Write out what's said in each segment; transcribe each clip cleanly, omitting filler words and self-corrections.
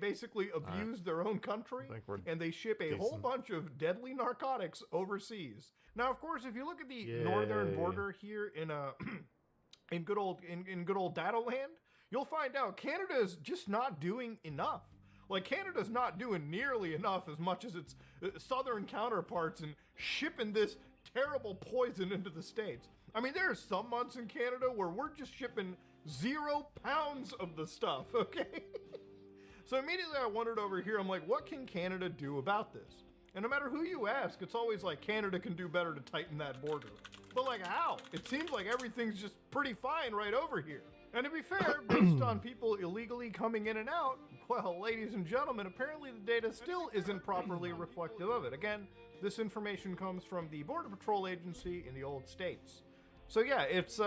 basically abuse their own country, and they ship a whole bunch of deadly narcotics overseas. Now, of course, if you look at the northern border here in in good old Dataland, you'll find out Canada is just not doing enough. Like, Canada's not doing nearly enough as much as its southern counterparts in shipping this terrible poison into the States. I mean, there are some months in Canada where we're just shipping 0 pounds of the stuff, okay? So immediately I wondered over here, I'm like, what can Canada do about this? And no matter who you ask, it's always like Canada can do better to tighten that border. But like, how? It seems like everything's just pretty fine right over here. And to be fair, based on people illegally coming in and out, well, ladies and gentlemen, apparently the data still isn't properly reflective of it. Again, this information comes from the Border Patrol Agency in the old states. So yeah, it's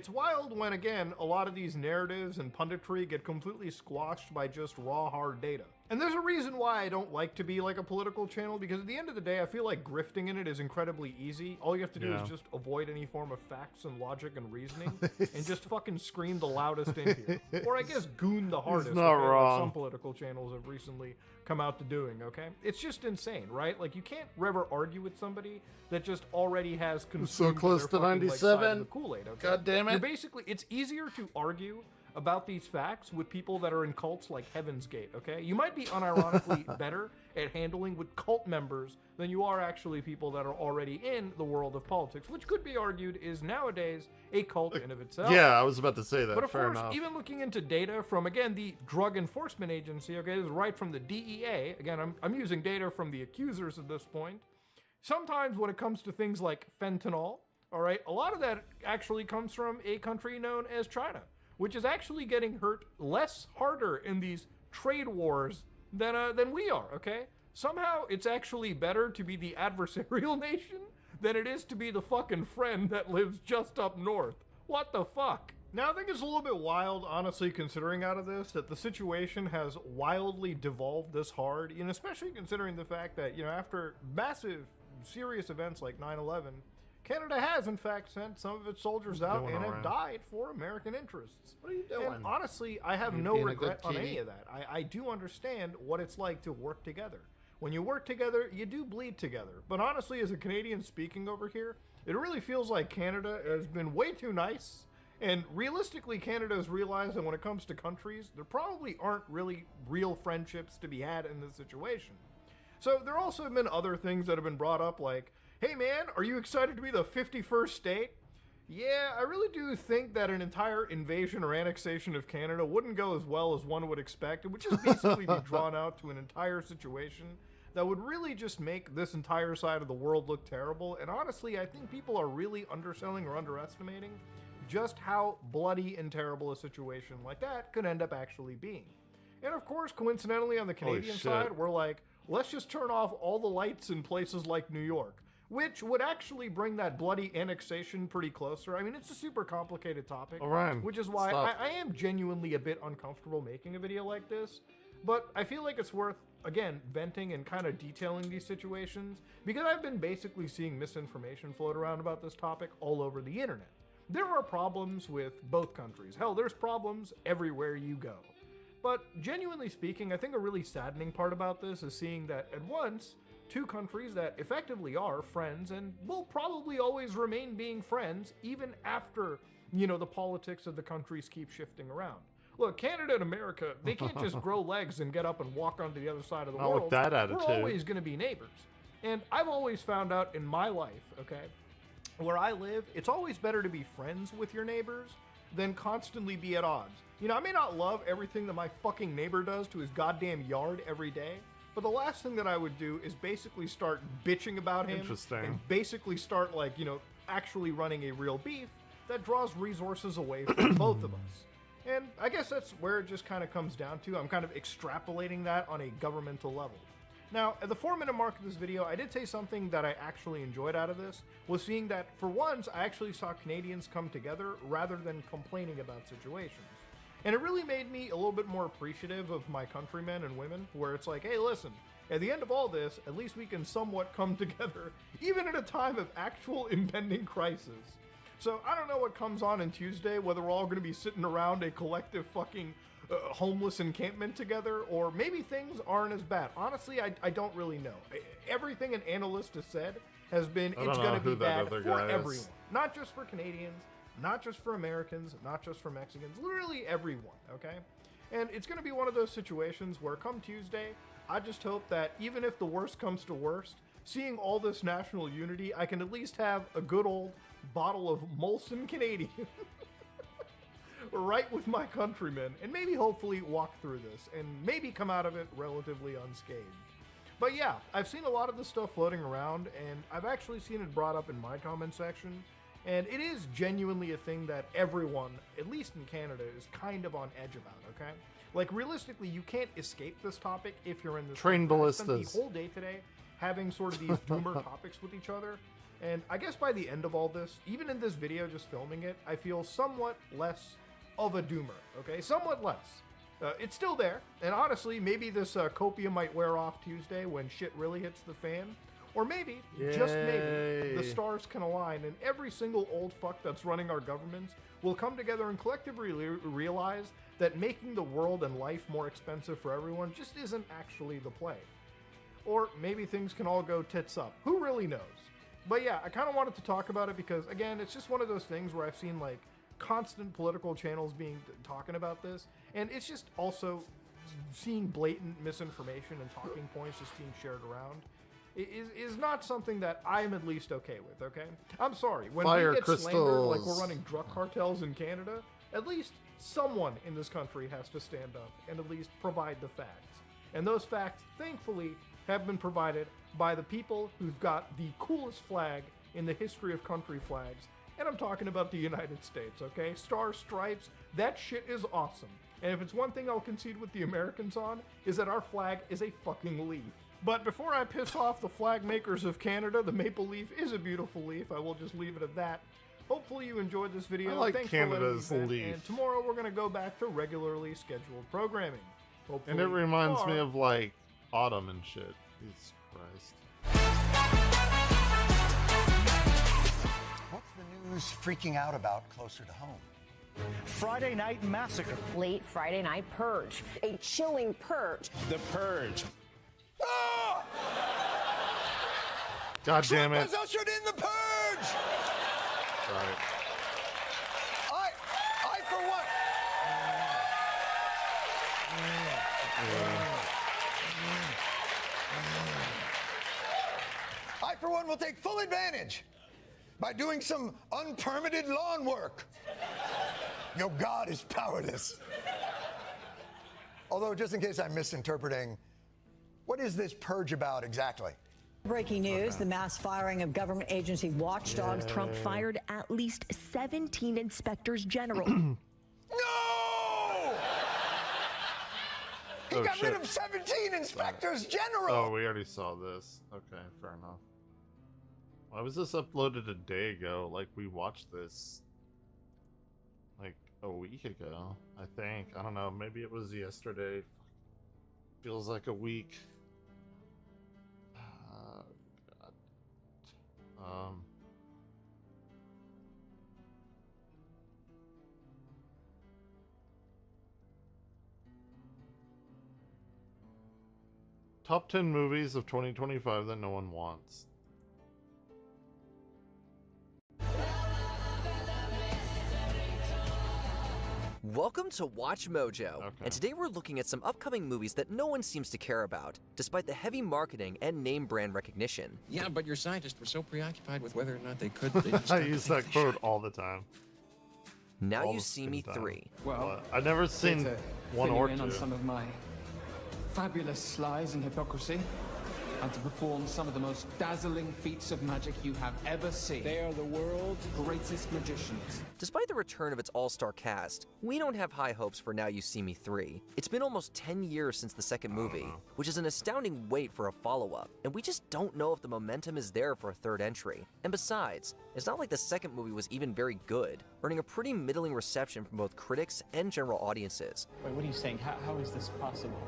wild when, again, a lot of these narratives and punditry get completely squashed by just raw, hard data. And there's a reason why I don't like to be like a political channel, because at the end of the day, I feel like grifting in it is incredibly easy. All you have to do is just avoid any form of facts and logic and reasoning, and just fucking scream the loudest in here. Or I guess goon the hardest. It's not wrong. Like some political channels have recently come out to doing, okay? It's just insane, right? Like, you can't ever argue with somebody that just already has consumed so close their to fucking, 97. Like, side of the Kool-Aid, okay? God damn it. You're basically, it's easier to argue about these facts with people that are in cults like Heaven's Gate, okay? You might be unironically better at handling with cult members than you are actually people that are already in the world of politics, which could be argued is nowadays a cult in of itself. Yeah, I was about to say that. But of Fair course, enough. even looking into data from, again, the Drug Enforcement Agency, okay, this is right from the DEA. Again, I'm using data from the accusers at this point. Sometimes when it comes to things like fentanyl, all right, a lot of that actually comes from a country known as China, which is actually getting hurt less harder in these trade wars than we are, okay? Somehow it's actually better to be the adversarial nation than it is to be the fucking friend that lives just up north. What the fuck? Now, I think it's a little bit wild, honestly, considering out of this, that the situation has wildly devolved this hard, and especially considering the fact that, you know, after massive, serious events like 9/11, Canada has, in fact, sent some of its soldiers out and have died for American interests. What are you doing? And honestly, I have no regret on any of that. I do understand what it's like to work together. When you work together, you do bleed together. But honestly, as a Canadian speaking over here, it really feels like Canada has been way too nice. And realistically, Canada has realized that when it comes to countries, there probably aren't really real friendships to be had in this situation. So there also have been other things that have been brought up, like, hey man, are you excited to be the 51st state? Yeah, I really do think that an entire invasion or annexation of Canada wouldn't go as well as one would expect. It would just basically be drawn out to an entire situation that would really just make this entire side of the world look terrible. And honestly, I think people are really underselling or underestimating just how bloody and terrible a situation like that could end up actually being. And of course, coincidentally, on the Canadian side, we're like, let's just turn off all the lights in places like New York, which would actually bring that bloody annexation pretty closer. I mean, it's a super complicated topic, which is why I am genuinely a bit uncomfortable making a video like this, but I feel like it's worth, again, venting and kind of detailing these situations, because I've been basically seeing misinformation float around about this topic all over the internet. There are problems with both countries. Hell, there's problems everywhere you go. But genuinely speaking, I think a really saddening part about this is seeing that at once, two countries that effectively are friends and will probably always remain being friends even after, you know, the politics of the countries keep shifting around. Look, Canada and America, they can't just grow legs and get up and walk onto the other side of the world. With that attitude. We're always going to be neighbors. And I've always found out in my life, okay, where I live, it's always better to be friends with your neighbors than constantly be at odds. You know, I may not love everything that my fucking neighbor does to his goddamn yard every day, but the last thing that I would do is basically start bitching about him. And basically start, like, you know, actually running a real beef that draws resources away from both of us. And I guess that's where it just kind of comes down to. I'm kind of extrapolating that on a governmental level. Now, at the 4-minute mark of this video, I did say something that I actually enjoyed out of this, was seeing that, for once, I actually saw Canadians come together rather than complaining about situations. And it really made me a little bit more appreciative of my countrymen and women, where it's like, hey, listen, at the end of all this, at least we can somewhat come together, even at a time of actual impending crisis. So I don't know what comes on Tuesday, whether we're all going to be sitting around a collective fucking homeless encampment together, or maybe things aren't as bad. Honestly, I don't really know. Everything an analyst has said has been it's going to be bad for everyone. Not just for Canadians, not just for Americans, not just for Mexicans, literally everyone, okay? And it's going to be one of those situations where come Tuesday, I just hope that even if the worst comes to worst, seeing all this national unity, I can at least have a good old bottle of Molson Canadian right with my countrymen, and maybe hopefully walk through this, and maybe come out of it relatively unscathed. But yeah, I've seen a lot of this stuff floating around, and I've actually seen it brought up in my comment section, and it is genuinely a thing that everyone, at least in Canada, is kind of on edge about, okay? Like, realistically, you can't escape this topic if you're in this... Train ballistas. I spent the whole day today having sort of these doomer topics with each other, and I guess by the end of all this, even in this video, just filming it, I feel somewhat less of a doomer, okay? Somewhat less. It's still there, and honestly, maybe this copium might wear off Tuesday when shit really hits the fan, or maybe, just maybe, the stars can align and every single old fuck that's running our governments will come together and collectively realize that making the world and life more expensive for everyone just isn't actually the play. Or maybe things can all go tits up. Who really knows? But yeah, I kind of wanted to talk about it because, again, it's just one of those things where I've seen, like, constant political channels talking about this, and it's just also seeing blatant misinformation and talking points just being shared around is not something that I'm at least okay with, okay? I'm sorry, when we get slandered like we're running drug cartels in Canada, at least someone in this country has to stand up and at least provide the facts. And those facts, thankfully, have been provided by the people who've got the coolest flag in the history of country flags. And I'm talking about the United States, okay? Stars, stripes, that shit is awesome. And if it's one thing I'll concede with the Americans on, is that our flag is a fucking leaf. But before I piss off the flag makers of Canada, the maple leaf is a beautiful leaf. I will just leave it at that. Hopefully you enjoyed this video. I like Thanks Canada's for letting me leaf. And tomorrow we're going to go back to regularly scheduled programming. Hopefully and it reminds me of, like, autumn and shit. Jesus Christ. What's the news freaking out about closer to home? Friday Night Massacre. Late Friday Night Purge. A chilling purge. The Purge. Ah! God damn it. Trump has ushered in the purge! Sorry. I for one... I, for one, will take full advantage by doing some unpermitted lawn work. Your God is powerless. Although, just in case I'm misinterpreting, what is this purge about exactly? Breaking news, the mass firing of government agency watchdogs. Trump fired at least 17 inspectors general. No! He Oh, got shit. rid of 17 inspectors general! Oh, we already saw this. Okay, fair enough. Why was this uploaded a day ago? Like, we watched this like a week ago, I think. I don't know, maybe it was yesterday. Feels like a week. God. Top 10 movies of 2025 that no one wants. Welcome to Watch Mojo, Okay. and today we're looking at some upcoming movies that no one seems to care about, despite the heavy marketing and name brand recognition. Yeah, but your scientists were so preoccupied with whether or not they could. They didn't I stop to use think that they quote should. all the time. Now All You the See Me time. 3. Well, I've never seen one or two. on some of my fabulous lies and hypocrisy, and to perform some of the most dazzling feats of magic you have ever seen. They are the world's greatest magicians. Despite the return of its all-star cast, we don't have high hopes for Now You See Me 3. It's been almost 10 years since the second movie, which is an astounding wait for a follow-up, and we just don't know if the momentum is there for a third entry. And besides, it's not like the second movie was even very good, earning a pretty middling reception from both critics and general audiences. Wait, what are you saying? How is this possible?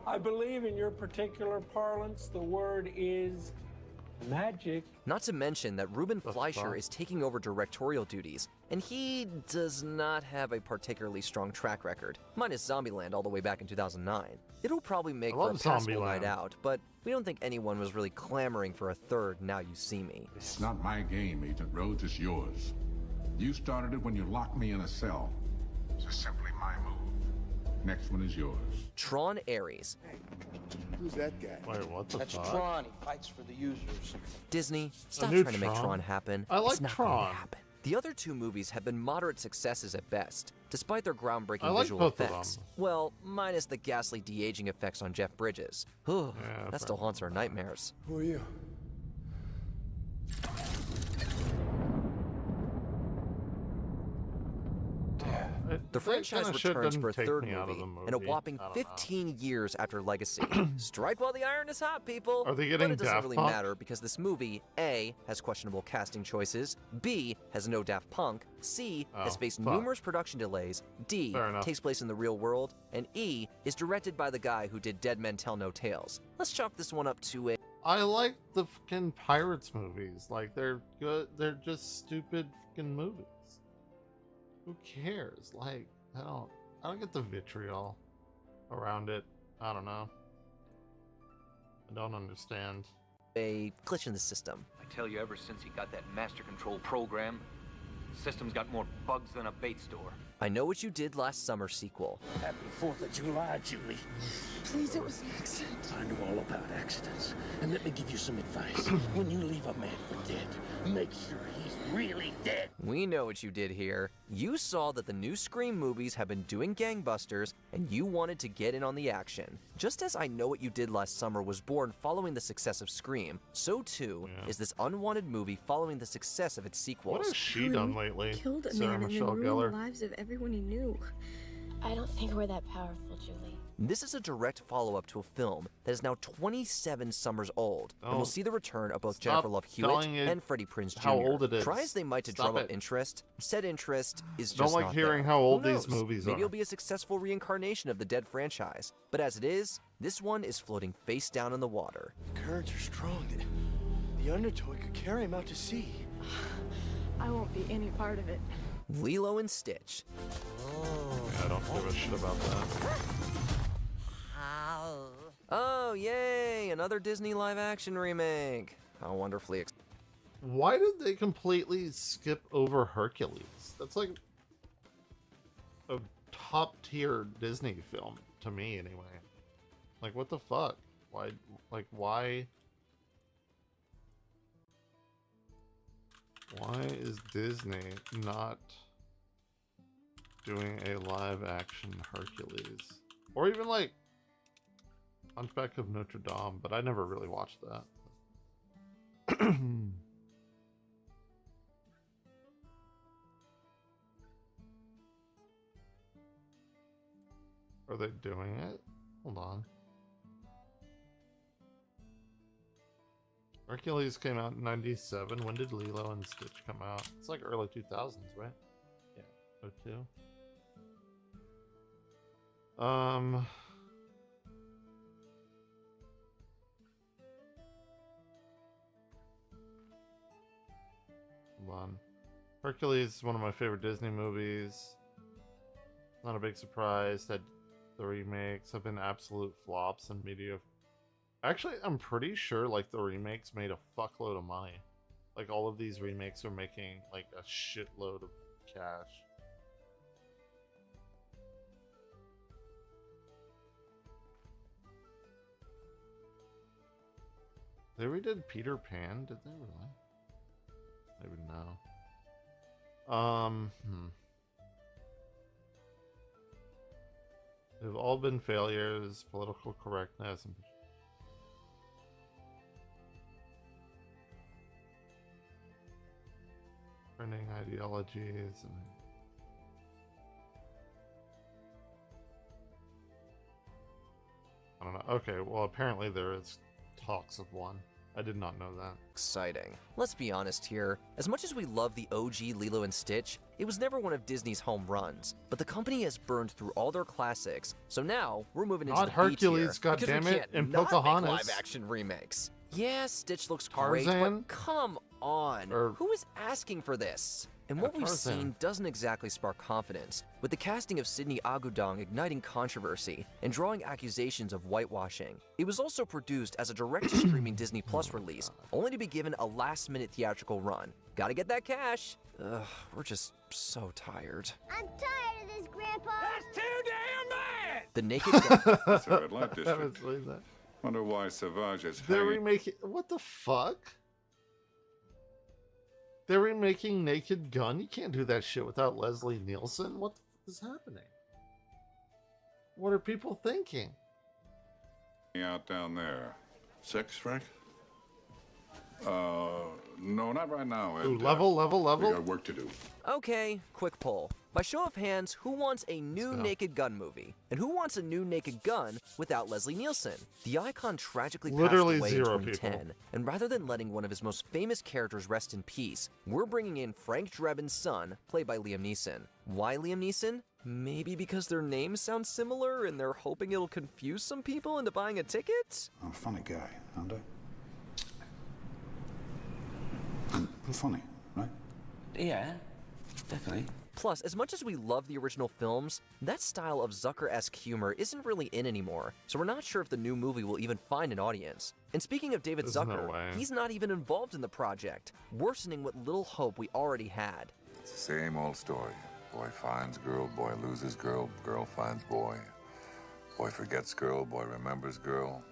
I believe in your particular parlance, the word is Magic. Not to mention that Ruben Fleischer fuck? is taking over directorial duties, and he does not have a particularly strong track record, minus Zombieland all the way back in 2009. It'll probably make for a passable night out, but we don't think anyone was really clamoring for a third Now You See Me. It's not my game, Agent Rhodes, it's yours. You started it when you locked me in a cell. It's simply my move. Next one is yours. Tron Ares. Who's that guy? Wait, what the That's fuck? Tron. He fights for the users. Disney, stop new trying to make Tron? Tron happen. I like It's not going Tron. to happen. The other two movies have been moderate successes at best, despite their groundbreaking I like visual both of effects. them. Well, minus the ghastly de-aging effects on Jeff Bridges. Whew, that still haunts our nightmares. Who are you? The franchise kinda shit returns doesn't for a take third me out of movie, the in a movie. whopping I don't 15 years after Legacy. Strike while the iron is hot, people! Are they getting But it doesn't Daft really Punk? matter because this movie, A, has questionable casting choices, B, has no Daft Punk, C, has faced fuck. numerous production delays, D, Fair enough. takes place in the real world, and E, is directed by the guy who did Dead Men Tell No Tales. Let's chalk this one up to a... I like the fucking Pirates movies. Like, they're good. They're just stupid fucking movies. Who cares? Like, I don't get the vitriol around it. I don't know. I don't understand. a glitch in the system. I tell you, ever since he got that master control program, the system's got more bugs than a bait store. I Know What You Did Last Summer sequel. Happy 4th of July, Julie. Please, it was an accident. I know all about accidents. And let me give you some advice. When you leave a man for dead, make sure he's really dead. We know what you did here. You saw that the new Scream movies have been doing gangbusters, and you wanted to get in on the action. Just as I Know What You Did Last Summer was born following the success of Scream, so too is this unwanted movie following the success of its sequels. What has she done lately? Killed a Sarah man and Michelle then ruined Gellar. the lives of everyone he knew. I don't think we're that powerful, Julie. This is a direct follow-up to a film that is now 27 summers old, and will see the return of both Jennifer Love Hewitt and Freddie Prinze Jr. how old it is. Try as they might to Stop drum up it. interest, said interest is Don't just like not hearing there. how old Who these knows? movies Maybe are. it'll be a successful reincarnation of the dead franchise. But as it is, this one is floating face down in the water. The currents are strong. The undertow could carry him out to sea. I won't be any part of it. Lilo and Stitch. Yeah, I don't give a shit about that. Oh, yay! Another Disney live-action remake. How wonderfully Why did they completely skip over Hercules? That's like a top-tier Disney film to me, anyway. Like, what the fuck? Why? Like, why? Why is Disney not doing a live-action Hercules? Or even like Hunchback of Notre Dame, but I never really watched that. Are they doing it? Hold on. Hercules came out in 97. When did Lilo and Stitch come out? It's like early 2000s, right? Yeah. 02. Hold on. Hercules is one of my favorite Disney movies. Not a big surprise that the remakes have been absolute flops and media. Actually, I'm pretty sure like the remakes made a fuckload of money. Like all of these remakes are making like a shitload of cash. They redid Peter Pan? Did they really? Maybe no. They've all been failures, political correctness, and trending ideologies, and I don't know. Okay, well apparently there is talks of one. I did not know that. Exciting. Let's be honest here. As much as we love the OG Lilo and Stitch, it was never one of Disney's home runs. But the company has burned through all their classics, so now we're moving into Not the Hercules, B tier, because we goddammit, can't and not make Pocahontas. live-action remakes. Yeah, Stitch looks great, Tarzan? but come on. Who is asking for this? And what we've Tarzan. seen doesn't exactly spark confidence, with the casting of Sydney Agudong igniting controversy and drawing accusations of whitewashing. It was also produced as a direct-to-streaming Disney Plus release, only to be given a last-minute theatrical run. Gotta get that cash. Ugh, we're just so tired. I'm tired of this, Grandpa. That's too damn bad. The Naked Gun. That's a red light I haven't district. seen that. Wonder why Savage is They're hanging. remaking. What the fuck? They're remaking Naked Gun? You can't do that shit without Leslie Nielsen. What the fuck is happening? What are people thinking? Out down there. 6, Frank? No, not right now. Ooh, Ed. level. We got work to do. Okay, quick poll. By show of hands, who wants a new Naked Gun movie? And who wants a new Naked Gun without Leslie Nielsen? The icon tragically Literally passed away in 0 2010, people. and rather than letting one of his most famous characters rest in peace, we're bringing in Frank Drebin's son, played by Liam Neeson. Why Liam Neeson? Maybe because their names sound similar and they're hoping it'll confuse some people into buying a ticket? I'm a funny guy, aren't I? I'm funny, right? Yeah, definitely. Plus, as much as we love the original films, that style of Zucker-esque humor isn't really in anymore, so we're not sure if the new movie will even find an audience. And speaking of David There's no Zucker, way. he's not even involved in the project, worsening what little hope we already had. It's the same old story. Boy finds girl, boy loses girl, girl finds boy. Boy forgets girl, boy remembers girl.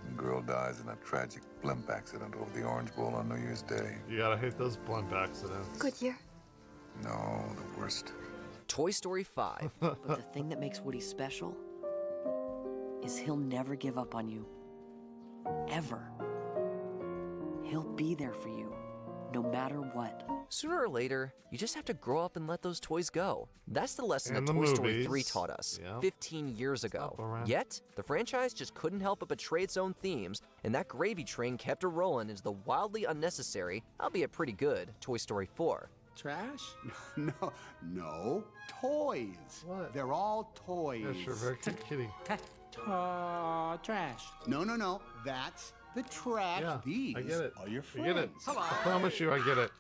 And girl dies in a tragic blimp accident over the Orange Bowl on New Year's Day. You gotta hate those blimp accidents. Good year. No, the worst. Toy Story 5. But the thing that makes Woody special is he'll never give up on you. Ever. He'll be there for you, no matter what. Sooner or later, you just have to grow up and let those toys go. That's the lesson And that the Toy Story movies. 3 taught us Yep. 15 years ago. around. Yet, the franchise just couldn't help but betray its own themes, and that gravy train kept a rolling into the wildly unnecessary, albeit pretty good, Toy Story 4. Trash? No, toys. What? They're all toys. Yeah, sure, very kidding. Trash. No, that's the trash. Yeah, These I get it. are your I friends. get it. I promise you, I get it.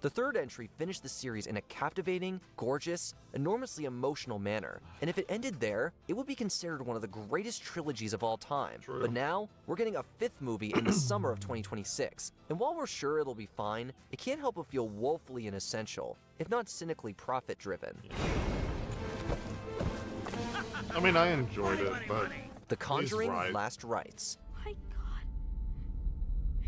The third entry finished the series in a captivating, gorgeous, enormously emotional manner, and if it ended there, it would be considered one of the greatest trilogies of all time. True. But now, we're getting a fifth movie in the summer of 2026, and while we're sure it'll be fine, it can't help but feel woefully inessential, if not cynically profit-driven. I mean, I enjoyed it, but The Conjuring right. Last Rites. My God.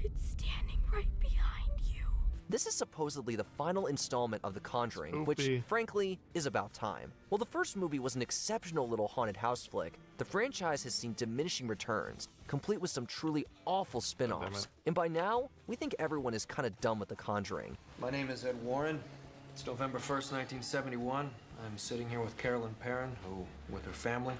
It's standing right behind you. This is supposedly the final installment of The Conjuring, which, Spoopy. frankly, is about time. While the first movie was an exceptional little haunted house flick, the franchise has seen diminishing returns, complete with some truly awful spin-offs. And by now, we think everyone is kind of done with The Conjuring. My name is Ed Warren. It's November 1st, 1971. I'm sitting here with Carolyn Perrin, who, with her family,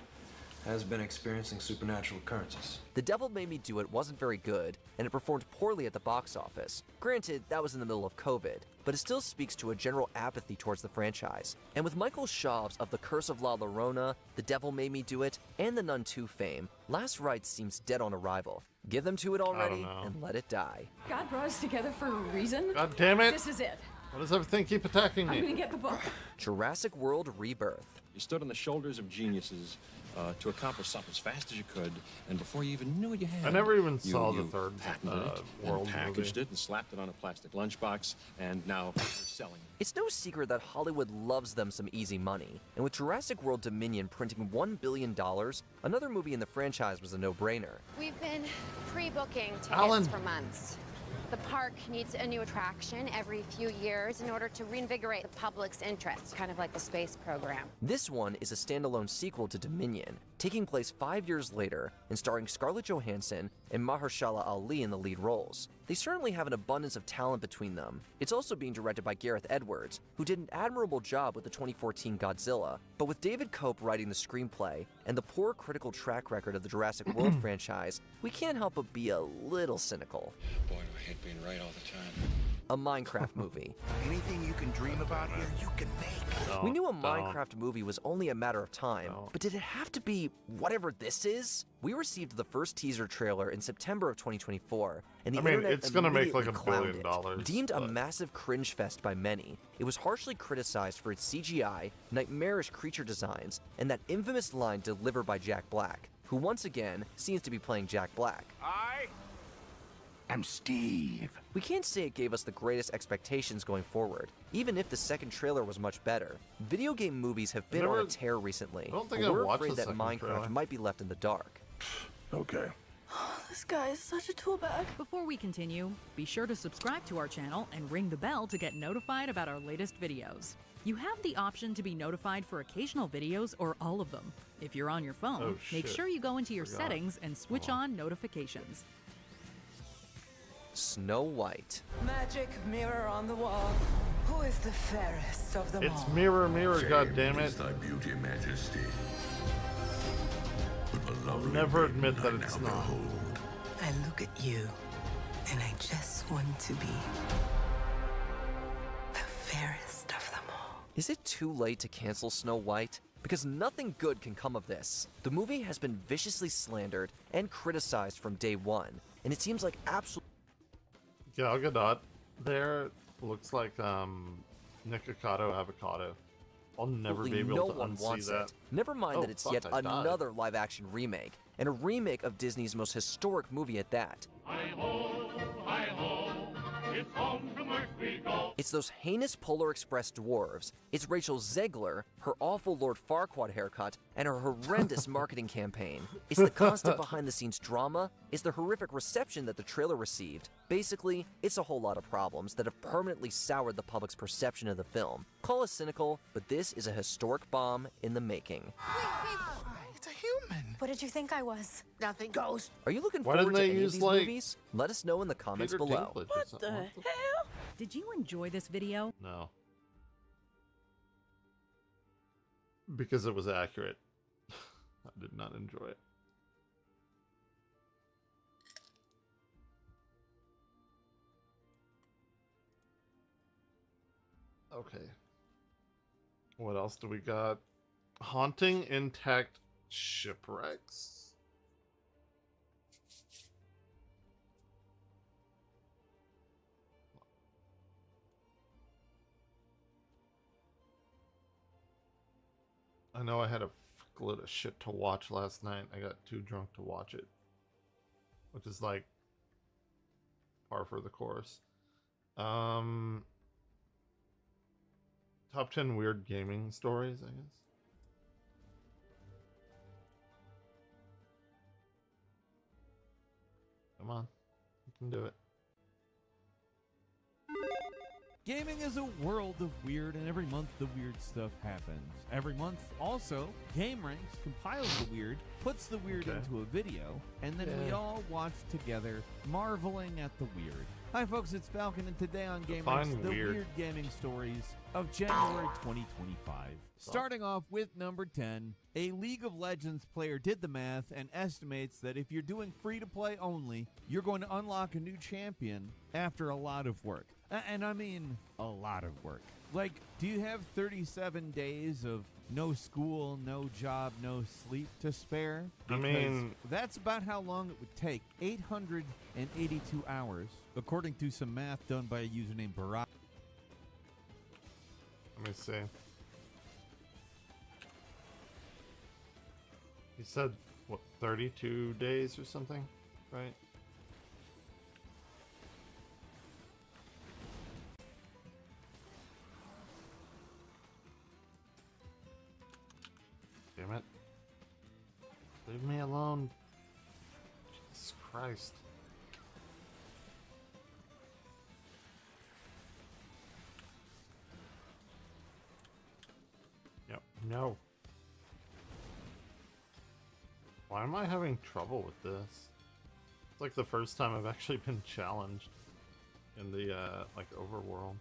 has been experiencing supernatural occurrences. The Devil Made Me Do It wasn't very good, and it performed poorly at the box office. Granted, that was in the middle of COVID, but it still speaks to a general apathy towards the franchise. And with Michael Schaub's of The Curse of La Llorona, The Devil Made Me Do It, and The Nun 2 fame, Last Rites seems dead on arrival. Give them to it already, know. and let it die. God brought us together for a reason. God damn it! This is it. Why does everything keep attacking I'm gonna me? get the book. Jurassic World Rebirth. You stood on the shoulders of geniuses to accomplish something as fast as you could, and before you even knew what you had, I never even you- saw the you third patented it, World and packaged movie. it, and slapped it on a plastic lunchbox, and now you're selling it. It's no secret that Hollywood loves them some easy money, and with Jurassic World Dominion printing $1 billion, another movie in the franchise was a no-brainer. We've been pre-booking tickets Alan. for months. The park needs a new attraction every few years in order to reinvigorate the public's interest, kind of like the space program. This one is a standalone sequel to Dominion, taking place 5 years later and starring Scarlett Johansson and Mahershala Ali in the lead roles. they certainly have an abundance of talent between them. It's also being directed by Gareth Edwards, who did an admirable job with the 2014 Godzilla, but with David Cope writing the screenplay and the poor critical track record of the Jurassic World franchise, we can't help but be a little cynical. Boy, do I hate being right all the time. A Minecraft movie. Anything you can dream about here, you can make. We knew a Minecraft movie was only a matter of time, but did it have to be whatever this is? We received the first teaser trailer in September of 2024, and the internet it's gonna make like immediately $1 clowned billion. it. Deemed a massive cringe fest by many, it was harshly criticized for its CGI, nightmarish creature designs, and that infamous line delivered by Jack Black, who once again seems to be playing Jack Black. I'm Steve. We can't say it gave us the greatest expectations going forward, even if the second trailer was much better. Video game movies have been on a tear recently, but we're afraid that Minecraft might be left in the dark. Okay. This guy is such a tool bag. Before we continue, be sure to subscribe to our channel and ring the bell to get notified about our latest videos. You have the option to be notified for occasional videos or all of them. If you're on your phone, make sure you go into your settings and switch on notifications. Snow White. Magic mirror on the wall. Who is the fairest of them all? It's mirror, mirror, goddammit. Thy beauty, majesty. I'll never admit that it's not. I look at you, and I just want to be the fairest of them all. Is it too late to cancel Snow White? Because nothing good can come of this. The movie has been viciously slandered and criticized from day one, and it seems like absolute. Gal Gadot there looks like Nikocado Avocado. I'll never be able to unsee that. It. Never mind that it's yet another live-action remake, and a remake of Disney's most historic movie at that. It's home from Earth we go. It's those heinous Polar Express dwarves. It's Rachel Zegler, her awful Lord Farquaad haircut, and her horrendous marketing campaign. It's the constant behind-the-scenes drama. It's the horrific reception that the trailer received. Basically, it's a whole lot of problems that have permanently soured the public's perception of the film. Call us cynical, but this is a historic bomb in the making. It's a human. What did you think I was? Nothing. Ghost. Are you looking Why forward to didn't they any of use, these like, movies? Let us know in the comments Peter below. Dinklage or What something. the hell? Did you enjoy this video? No. Because it was accurate. I did not enjoy it. Okay. What else do we got? Haunting intact shipwrecks? I know I had a load of shit to watch last night. I got too drunk to watch it. Which is like par for the course. Top 10 weird gaming stories, I guess. Come on. You can do it. Gaming is a world of weird, and every month the weird stuff happens. Every month, also, Game Ranks compiles the weird, puts the weird into a video, and then we all watch together, marveling at the weird. Hi folks, it's Falcon, and today on Game Ranks, the weird gaming stories of January 2025. Starting off with number 10, a League of Legends player did the math and estimates that if you're doing free-to-play only, you're going to unlock a new champion after a lot of work. And I mean a lot of work. Like, do you have 37 days of no school, no job, no sleep to spare? Because I mean, that's about how long it would take. 882 hours, according to some math done by a user named Barack. Let me see. He said, what, 32 days or something, right? Damn it. Leave me alone. Jesus Christ. Yep, no. Why am I having trouble with this? It's like the first time I've actually been challenged in the like overworld.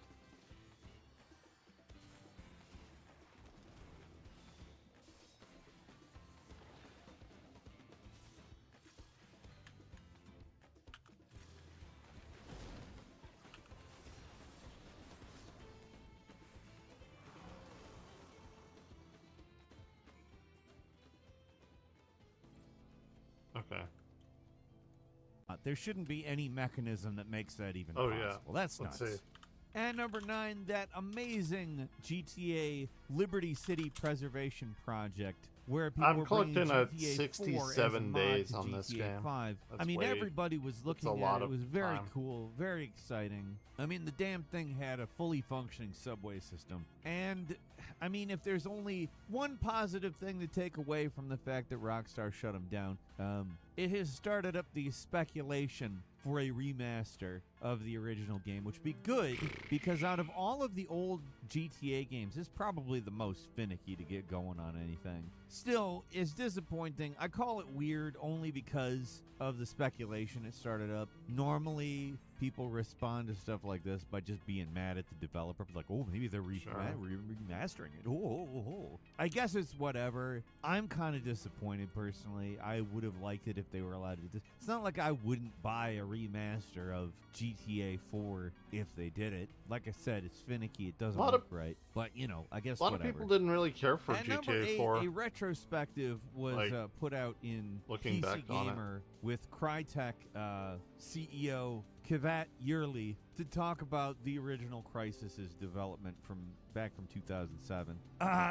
Okay. There shouldn't be any mechanism that makes that even Oh, possible. yeah. That's Let's nuts. see. And number 9, that amazing GTA Liberty City Preservation Project, where people I'm were bringing collecting at GTA 67 4 as a mod days to on this GTA game. 5. I That's mean, way- everybody was that's looking a at lot it. It of was very time. cool, very exciting. I mean, the damn thing had a fully functioning subway system. And, I mean, if there's only one positive thing to take away from the fact that Rockstar shut them down, it has started up the speculation for a remaster of the original game, which would be good because out of all of the old GTA games, it's probably the most finicky to get going on anything. Still, it's disappointing. I call it weird only because of the speculation it started up. Normally, people respond to stuff like this by just being mad at the developer. Like, oh, maybe they're remastering it. Oh. I guess it's whatever. I'm kind of disappointed personally. I would have liked it if they were allowed to do this. It's not like I wouldn't buy a remaster of GTA 4 if they did it. Like I said, it's finicky. It doesn't look right. But, you know, I guess A lot whatever. of people didn't really care for At number GTA 8, 4. a retrospective was Like, put out in looking PC back on it. Gamer with Crytek CEO Kivat Yearly to talk about the original Crysis's development from back from 2007.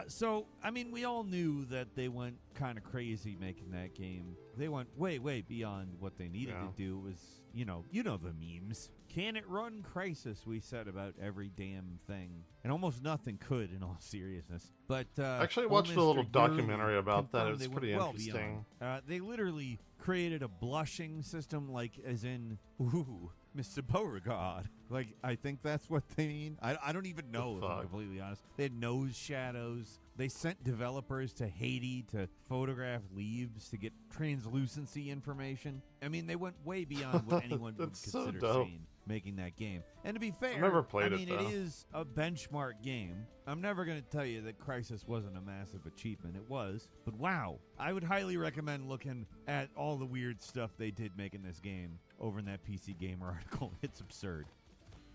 So, I mean, we all knew that they went kind of crazy making that game. They went way, way beyond what they needed to do. It was, you know the memes. Can it run Crysis? We said about every damn thing. And almost nothing could, in all seriousness. But I actually old watched a Mr. little Yearly documentary about that. It confirmed was they went pretty well interesting. beyond. They literally created a blushing system, like as in, ooh, Mr. Beauregard. Like, I think that's what they mean. I don't even know, if I'm completely honest. They had nose shadows. They sent developers to Haiti to photograph leaves to get translucency information. I mean, they went way beyond what anyone would That's so consider dope. sane making that game. And to be fair, never played I it, mean, though. it is a benchmark game. I'm never going to tell you that Crysis wasn't a massive achievement. It was. But wow, I would highly recommend looking at all the weird stuff they did making this game over in that PC Gamer article. It's absurd.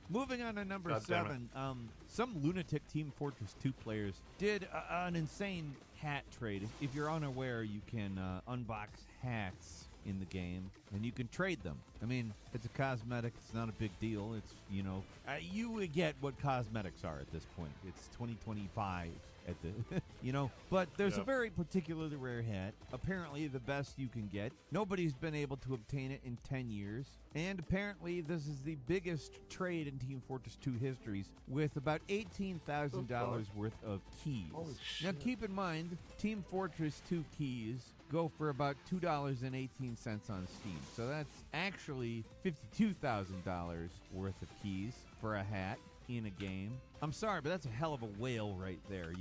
Moving on to number God damn it. 7, some lunatic Team Fortress 2 players did an insane hat trade. If you're unaware, you can unbox hats in the game, and you can trade them. I mean, it's a cosmetic. It's not a big deal. It's, you would get what cosmetics are at this point. It's 2025 at the, but there's a very particularly rare hat. Apparently the best you can get. Nobody's been able to obtain it in 10 years. And apparently this is the biggest trade in Team Fortress 2 histories with about $18,000 worth of keys. Holy Now shit. keep in mind, Team Fortress 2 keys go for about $2.18 on Steam. So that's actually $52,000 worth of keys for a hat in a game. I'm sorry, but that's a hell of a whale right there,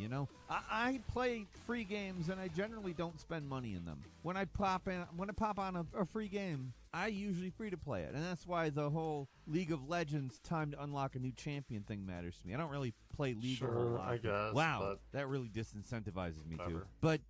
I play free games and I generally don't spend money in them. When I pop on a free game, I usually free to play it. And that's why the whole League of Legends time to unlock a new champion thing matters to me. I don't really play League a whole Sure, lot. I guess, Wow, but that really disincentivizes me too. whatever. But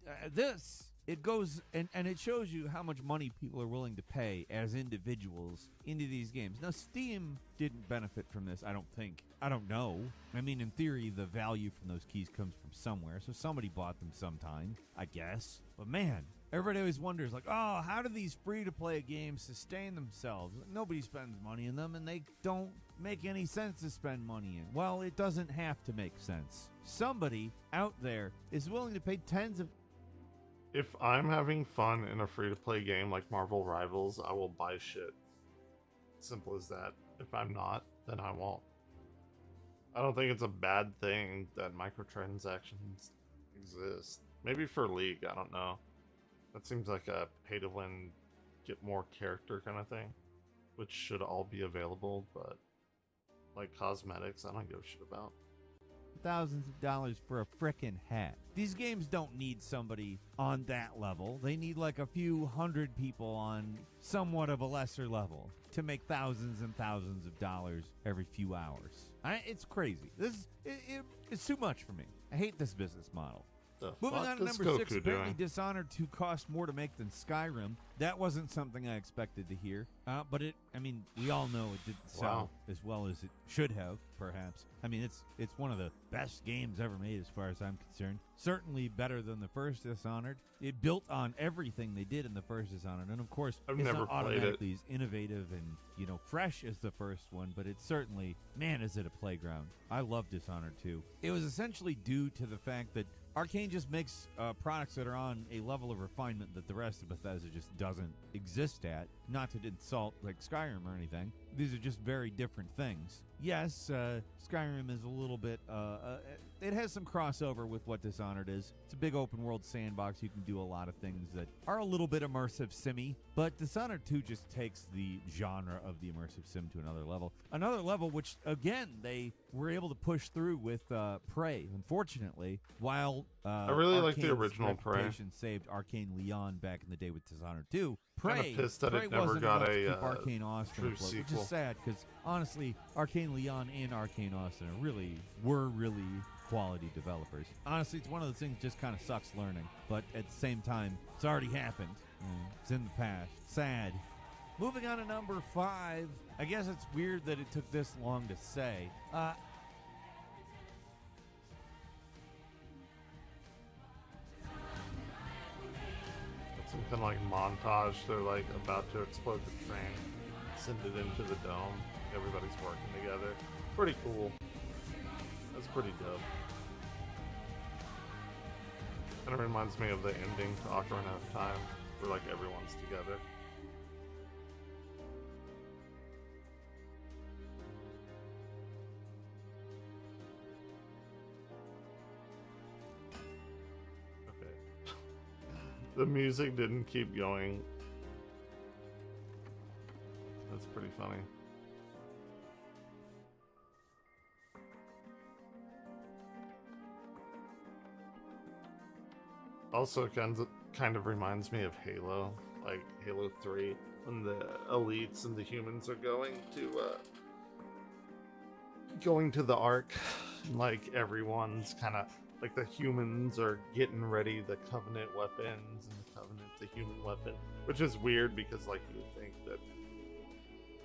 it goes and it shows you how much money people are willing to pay as individuals into these games. Now, Steam didn't benefit from this, I don't think. I don't know. I mean, in theory, the value from those keys comes from somewhere, so somebody bought them sometime, I guess. But man, everybody always wonders, like, oh, how do these free-to-play games sustain themselves? Nobody spends money in them, and they don't make any sense to spend money in. Well, it doesn't have to make sense. Somebody out there is willing to pay tens of... If I'm having fun in a free-to-play game like Marvel Rivals, I will buy shit. Simple as that. If I'm not, then I won't. I don't think it's a bad thing that microtransactions exist. Maybe for League, I don't know. That seems like a pay-to-win, get more character kind of thing, which should all be available, but like cosmetics, I don't give a shit about. thousands of dollars for a frickin' hat. These games don't need somebody on that level. They need like a few hundred people on somewhat of a lesser level to make thousands and thousands of dollars every few hours. It's crazy. It's too much for me. I hate this business model. Moving on to number 6, apparently Dishonored 2 cost more to make than Skyrim. That wasn't something I expected to hear. But we all know it didn't sell as well as it should have, perhaps. I mean, it's one of the best games ever made as far as I'm concerned. Certainly better than the first Dishonored. It built on everything they did in the first Dishonored. And of course, I've it's never not played automatically as innovative and, fresh as the first one, but it's certainly, man, is it a playground. I love Dishonored 2. It was essentially due to the fact that Arcane just makes products that are on a level of refinement that the rest of Bethesda just doesn't exist at. Not to insult like Skyrim or anything. These are just very different things. Yes, Skyrim is a little bit, it has some crossover with what Dishonored is. It's a big open world sandbox. You can do a lot of things that are a little bit immersive simmy, but Dishonored 2 just takes the genre of the immersive sim to another level. Another level which, again, they were able to push through with Prey, unfortunately, while I really like the Arcane's original Prey. reputation saved Arcane Leon back in the day with Dishonored 2. Kinda pissed that it never wasn't got enough to a keep Arcane Austin true afloat, which sequel. is sad because honestly, Arcane Leon and Arcane Austin were really quality developers. Honestly, it's one of those things just kind of sucks learning, but at the same time, it's already happened. It's in the past. Sad. Moving on to number 5. I guess it's weird that it took this long to say. Some kind of like montage. They're like about to explode the train, send it into the dome. Everybody's working together. Pretty cool. That's pretty dope. Kind of reminds me of the ending to Ocarina of Time, where like everyone's together. The music didn't keep going. That's pretty funny. Also kind of reminds me of Halo, like Halo 3, when the elites and the humans are going to the Ark, and like everyone's kind of like the humans are getting ready the Covenant weapons and the Covenant the human weapon, which is weird because like you would think that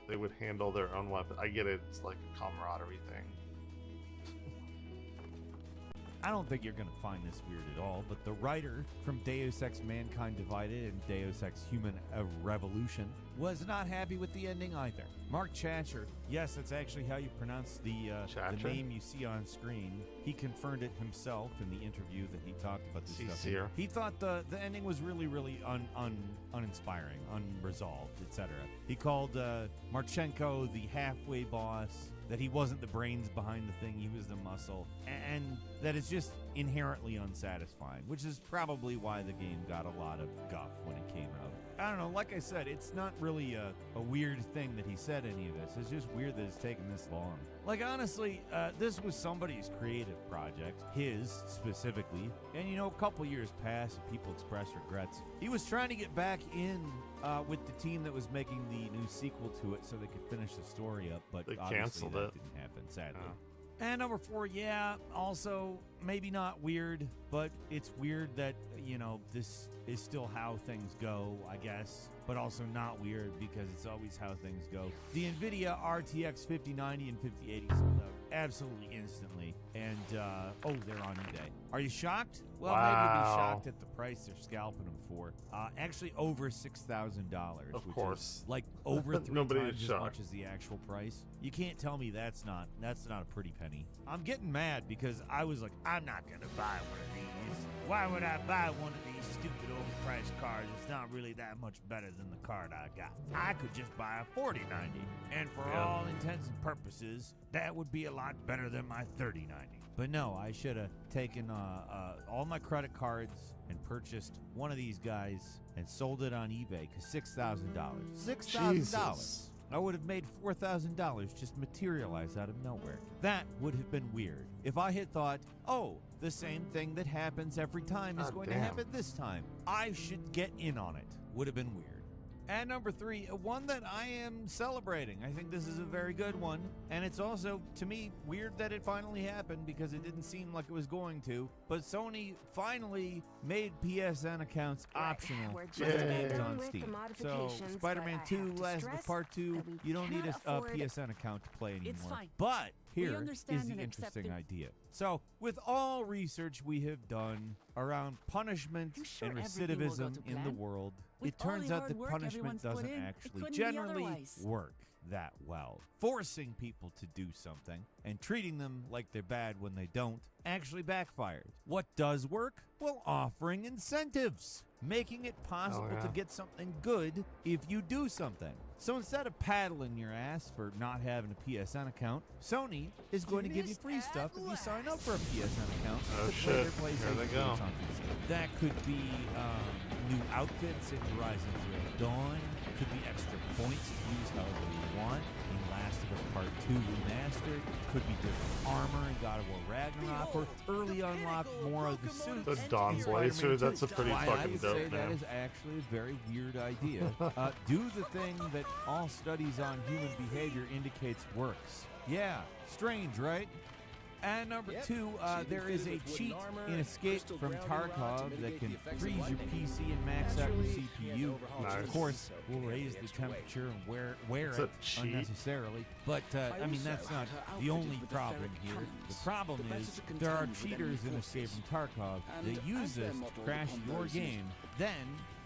they would handle their own weapon. I get it, it's like a camaraderie thing. I don't think you're going to find this weird at all, but the writer from Deus Ex Mankind Divided and Deus Ex Human Revolution was not happy with the ending either. Mark Chacher, yes, that's actually how you pronounce the name you see on screen. He confirmed it himself in the interview that he talked about this stuff. Here. He thought the ending was really, really uninspiring, unresolved, etc. He called Marchenko the halfway boss, that he wasn't the brains behind the thing, he was the muscle, and that it's just inherently unsatisfying, which is probably why the game got a lot of guff when it came out. I don't know, like I said, it's not really a weird thing that he said any of this. It's just weird that it's taken this long. Like, honestly, this was somebody's creative project, his specifically, and a couple years passed and people expressed regrets. He was trying to get back in with the team that was making the new sequel to it so they could finish the story up, but they obviously canceled that it. didn't happen, sadly. And number 4, yeah, also maybe not weird, but it's weird that, this is still how things go, I guess, but also not weird because it's always how things go. The NVIDIA RTX 5090 and 5080 sold out absolutely instantly, and, they're on eBay. Are you shocked? Well, maybe you'll be shocked at the price they're scalping them for. Actually over $6,000. Of course. Like over 3 Nobody times is as shocked. much as the actual price. You can't tell me that's not a pretty penny. I'm getting mad because I was like, I'm not gonna buy one of these. Why would I buy one of these stupid overpriced cards? It's not really that much better than the card I got. I could just buy a 4090, and for all intents and purposes, that would be a lot better than my 3090. But no, I should have taken all my credit cards and purchased one of these guys and sold it on eBay because $6,000. $6,000. I would have made $4,000 just materialize out of nowhere. That would have been weird. If I had thought, oh, the same thing that happens every time is going to happen this time, I should get in on it. Would have been weird. And number 3, one that I am celebrating. I think this is a very good one. And it's also, to me, weird that it finally happened because it didn't seem like it was going to. But Sony finally made PSN accounts optional for the games on Steam. So, Spider-Man 2, Last of Us Part 2, you don't need a PSN account to play anymore. But here is the interesting idea. So, with all research we have done around punishment and recidivism in the world, it turns out that punishment doesn't actually generally work that well. Forcing people to do something and treating them like they're bad when they don't actually backfired. What does work? Well, offering incentives. Making it possible to get something good if you do something. So instead of paddling your ass for not having a PSN account, Sony is going to give you free stuff if you sign up for a PSN account to play their PlayStation games on PC. That could be new outfits in Horizon Zero Dawn. Could be extra points to use however you want in Last of Us Part 2 Remastered. Could be different armor in God of War Ragnarok, or early unlock more of the suits. The Dawn Blazer, that's a pretty fucking dope name. That is actually a very weird idea. Do the thing that all studies on human behavior indicates works. Yeah, strange, right? And number 2, there is a cheat in Escape from Tarkov that can freeze your PC and max out your CPU. Which, of course, will raise the temperature and wear it unnecessarily. But, I mean, that's not the only problem here. The problem is there are cheaters in Escape from Tarkov that use this to crash your game. Then,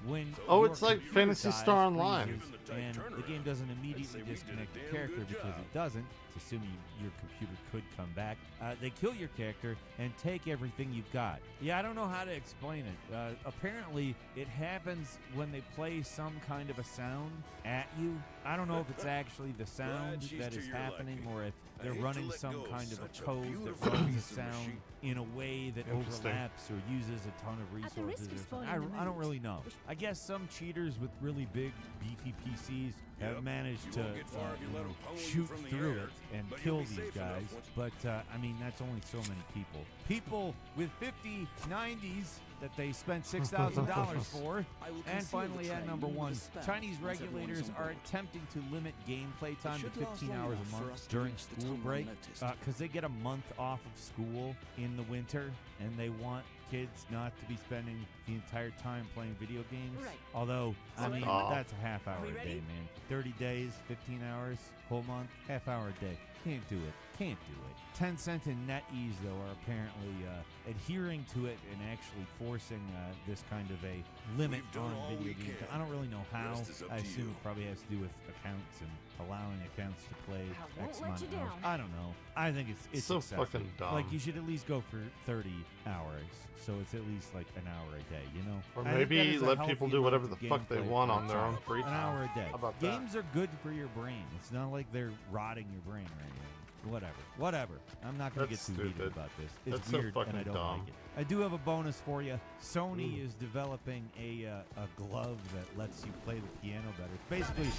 when it's like Phantasy Star Online. And the game doesn't immediately disconnect your character because it doesn't. It's assuming your computer could come back. They kill your character and take everything you've got. Yeah, I don't know how to explain it. Apparently, it happens when they play some kind of a sound at you. I don't know if it's actually the sound that is happening or if they're running some kind of a code that runs a sound in a way that overlaps or uses a ton of resources or something. I don't really know. I guess some cheaters with really big, beefy PCs have managed to shoot through it and kill these guys. But, I mean, that's only so many people. People with 5090s that they spent $6,000 for. And finally, at number 1, Chinese regulators are attempting to limit gameplay time to 15 hours a month during school break because they get a month off of school in the winter and they want kids not to be spending the entire time playing video games. Although, I mean, that's a half hour a day, man. 30 days, 15 hours, whole month, half hour a day. Can't do it. Can't do it. Tencent and NetEase, though, are apparently adhering to it and actually forcing this kind of a limit on video games. I don't really know how. I assume it probably has to do with accounts and allowing accounts to play X amount of hours. I don't know. I think it's so excessive. fucking dumb. Like, you should at least go for 30 hours, so it's at least like an hour a day, you know? Or maybe let people do whatever the fuck they want on their own free time. An hour a day. How about that? Games are good for your brain. It's not like they're rotting your brain right now. Whatever. I'm not going to get too heated about this. It's That's weird so and I don't dumb. like it. I do have a bonus for you. Sony is developing a glove that lets you play the piano better. It's basically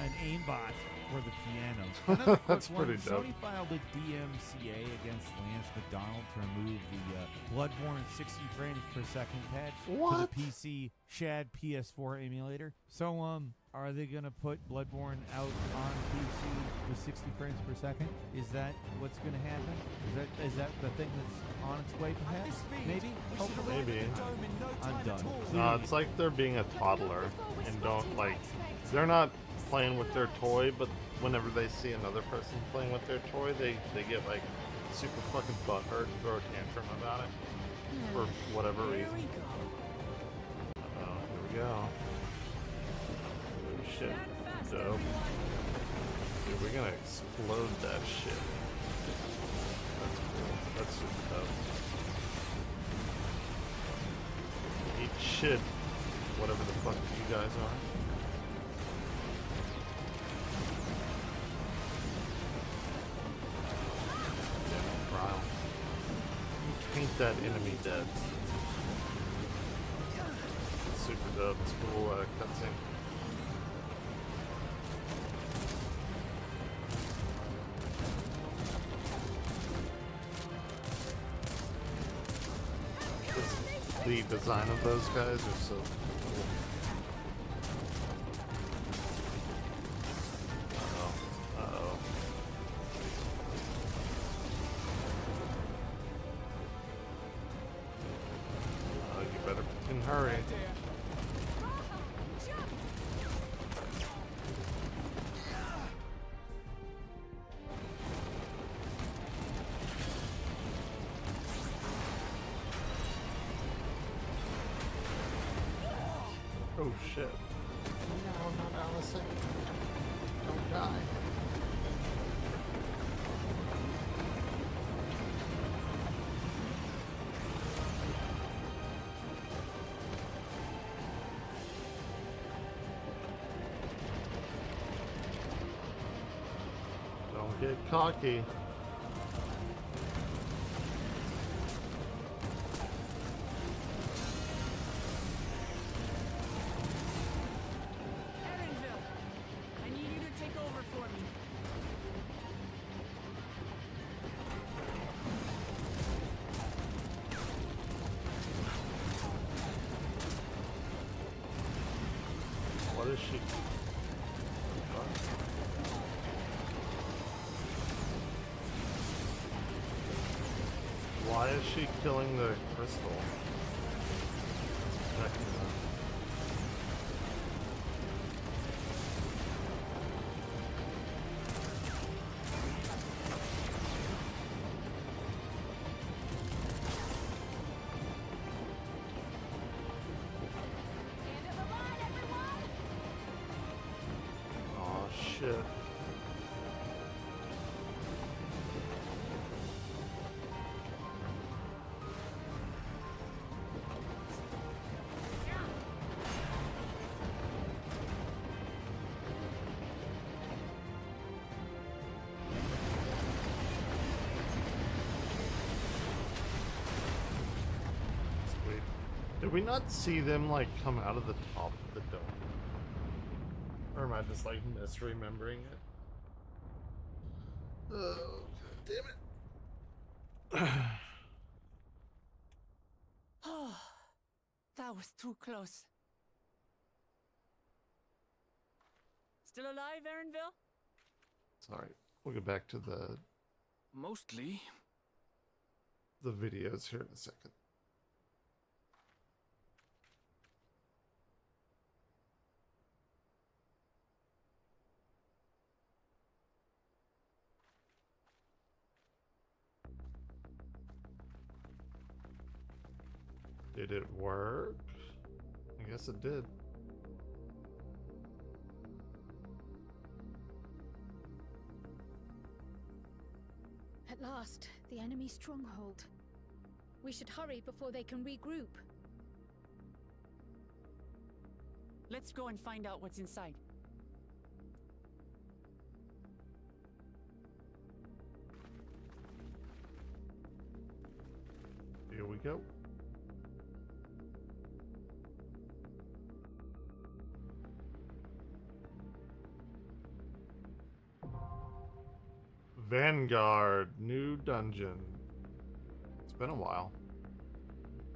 an aimbot for the piano. Another quick That's one. pretty dope. Sony filed a DMCA against Lance McDonald to remove the Bloodborne 60 frames per second patch for the PC Shad PS4 emulator. So, are they going to put Bloodborne out on PC with 60 frames per second? Is that what's going to happen? Is that the thing that's on its way to happen? Maybe? Hopefully? Maybe. I'm done. It's like they're being a toddler and don't, like, they're not playing with their toy, but whenever they see another person playing with their toy, they get, like, super fucking butthurt and throw a tantrum about it for whatever reason. Here we go. Oh shit. Dope. Dude, we're gonna explode that shit. That's cool. That's super dope. Eat shit. Whatever the fuck you guys are. Yeah, trial. Paint that enemy dead. Super dope. It's cool cutscene. the design of those guys are so cool. Uh-oh. Uh-oh. Oh, you better fucking hurry. Oh shit. No, not Allison. Don't die. Don't get cocky. What is she? Why is she killing the crystal? It's protecting her. Oh shit. Sweet. Did we not see them like come out of the top of the dome? Or am I just like misremembering it? Oh, God damn it. Oh, that was too close. Still alive, Erinville? Sorry. We'll get back to Mostly. the videos here in a second. Did it work? I guess it did. At last, the enemy stronghold. We should hurry before they can regroup. Let's go and find out what's inside. Here we go. Vanguard, new dungeon. It's been a while.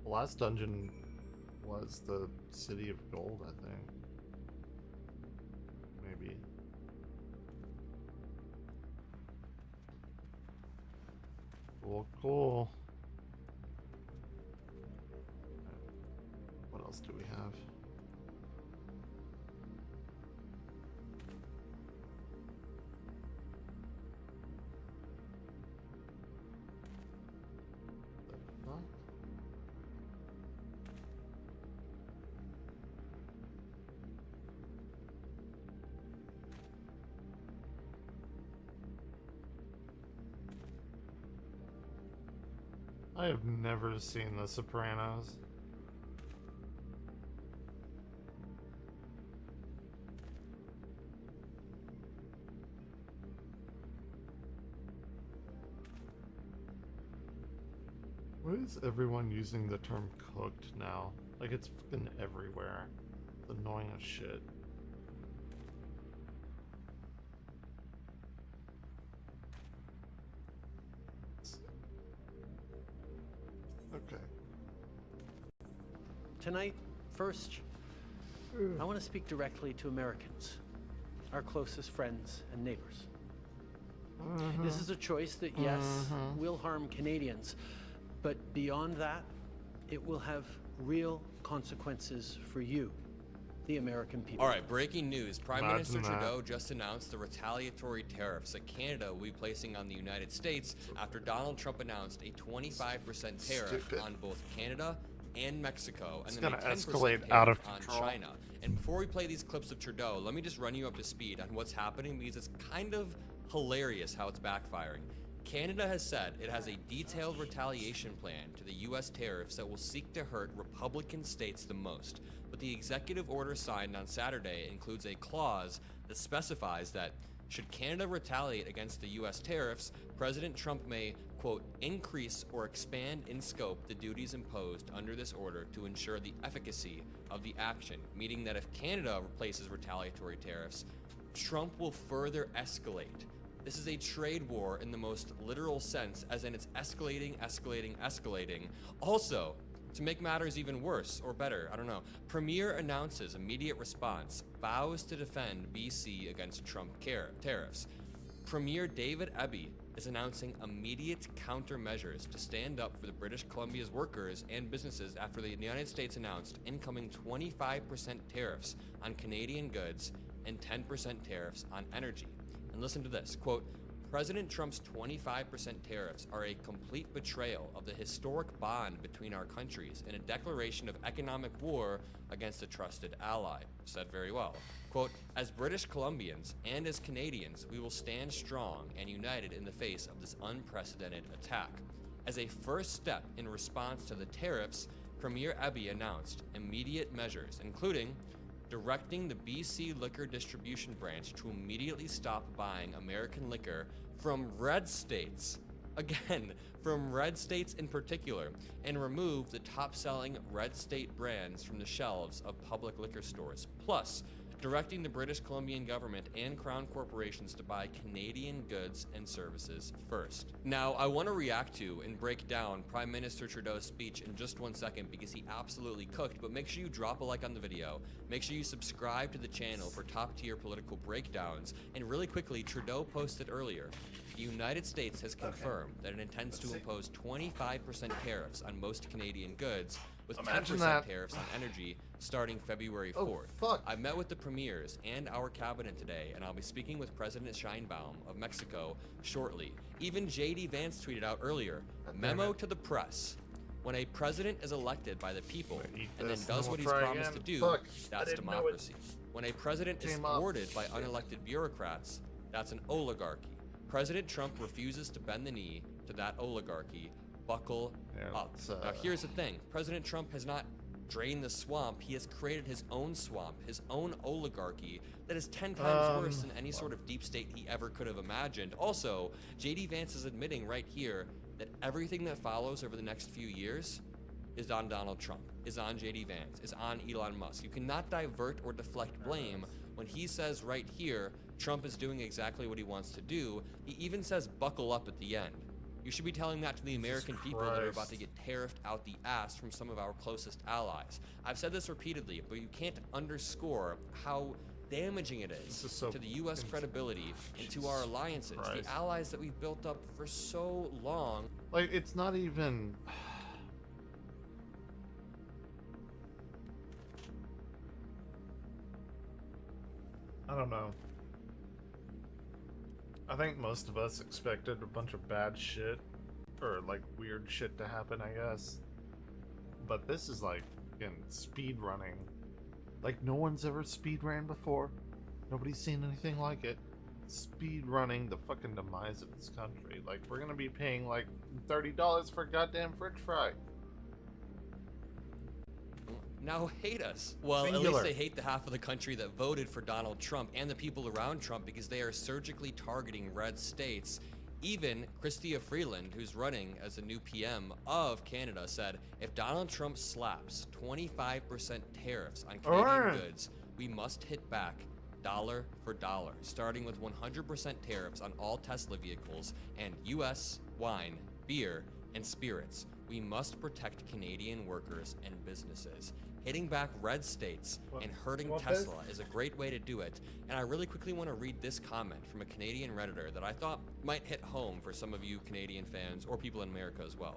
The last dungeon was the City of Gold, I think. Maybe. Cool, cool. What else do we have? I have never seen The Sopranos. Why is everyone using the term cooked now? Like it's fucking everywhere. It's annoying as shit. Okay. Tonight, first, I want to speak directly to Americans, our closest friends and neighbors. This is a choice that, yes, will harm Canadians, but beyond that, it will have real consequences for you, the American people. All right, breaking news. Prime Imagine Minister that. Trudeau just announced the retaliatory tariffs that Canada will be placing on the United States after Donald Trump announced a 25% tariff on both Canada and Mexico, and It's then a gonna 10% escalate tariff out of on control. China. And before we play these clips of Trudeau, let me just run you up to speed on what's happening, because it's kind of hilarious how it's backfiring. Canada has said it has a detailed retaliation plan to the US tariffs that will seek to hurt Republican states the most. But the executive order signed on Saturday includes a clause that specifies that should Canada retaliate against the US tariffs, President Trump may, quote, increase or expand in scope the duties imposed under this order to ensure the efficacy of the action, meaning that if Canada replaces retaliatory tariffs, Trump will further escalate. This is a trade war in the most literal sense, as in it's escalating, escalating, escalating. Also, to make matters even worse, or better, I don't know, Premier announces immediate response, vows to defend BC against Trump tariffs. Premier David Eby is announcing immediate countermeasures to stand up for the British Columbia's workers and businesses after the United States announced incoming 25% tariffs on Canadian goods and 10% tariffs on energy. And listen to this, quote, President Trump's 25% tariffs are a complete betrayal of the historic bond between our countries and a declaration of economic war against a trusted ally. Said very well. Quote, as British Columbians and as Canadians, we will stand strong and united in the face of this unprecedented attack. As a first step in response to the tariffs, Premier Eby announced immediate measures, including directing the BC Liquor Distribution Branch to immediately stop buying American liquor from red states, again, from red states in particular, and remove the top-selling red state brands from the shelves of public liquor stores, plus directing the British Columbian government and Crown corporations to buy Canadian goods and services first. Now, I want to react to and break down Prime Minister Trudeau's speech in just 1 second because he absolutely cooked, but make sure you drop a like on the video, make sure you subscribe to the channel for top-tier political breakdowns, and really quickly, Trudeau posted earlier, the United States has confirmed that it intends to impose 25% tariffs on most Canadian goods, with 10% tariffs on energy starting February 4th. I met with the premiers and our cabinet today, and I'll be speaking with President Sheinbaum of Mexico shortly. Even JD Vance tweeted out earlier, memo to the press. When a president is elected by the people and then does what he's promised to do, that's democracy. When a president is thwarted by unelected bureaucrats, that's an oligarchy. President Trump refuses to bend the knee to that oligarchy. Buckle up. Now here's the thing, President Trump has not drained the swamp, he has created his own swamp, his own oligarchy that is 10 times worse than any sort of deep state he ever could have imagined. Also, JD Vance is admitting right here that everything that follows over the next few years is on Donald Trump, is on JD Vance, is on Elon Musk. You cannot divert or deflect blame when he says right here, Trump is doing exactly what he wants to do. He even says buckle up at the end. You should be telling that to the American people that are about to get tariffed out the ass from some of our closest allies. I've said this repeatedly, but you can't underscore how damaging it is to the U.S. credibility and to our alliances, the allies that we've built up for so long. Like, it's not even... I don't know. I think most of us expected a bunch of bad shit, or like weird shit to happen, I guess. But this is like fucking speed running. Like no one's ever speed ran before. Nobody's seen anything like it. Speed running the fucking demise of this country. Like we're gonna be paying like $30 for a goddamn French fry. Now hate us. Well, at least they hate the half of the country that voted for Donald Trump and the people around Trump because they are surgically targeting red states. Even Chrystia Freeland, who's running as the new PM of Canada, said if Donald Trump slaps 25% tariffs on Canadian goods, we must hit back dollar for dollar, starting with 100% tariffs on all Tesla vehicles and US wine, beer, and spirits. We must protect Canadian workers and businesses. hitting back red states and hurting Tesla is a great way to do it. And I really quickly want to read this comment from a Canadian Redditor that I thought might hit home for some of you Canadian fans or people in America as well.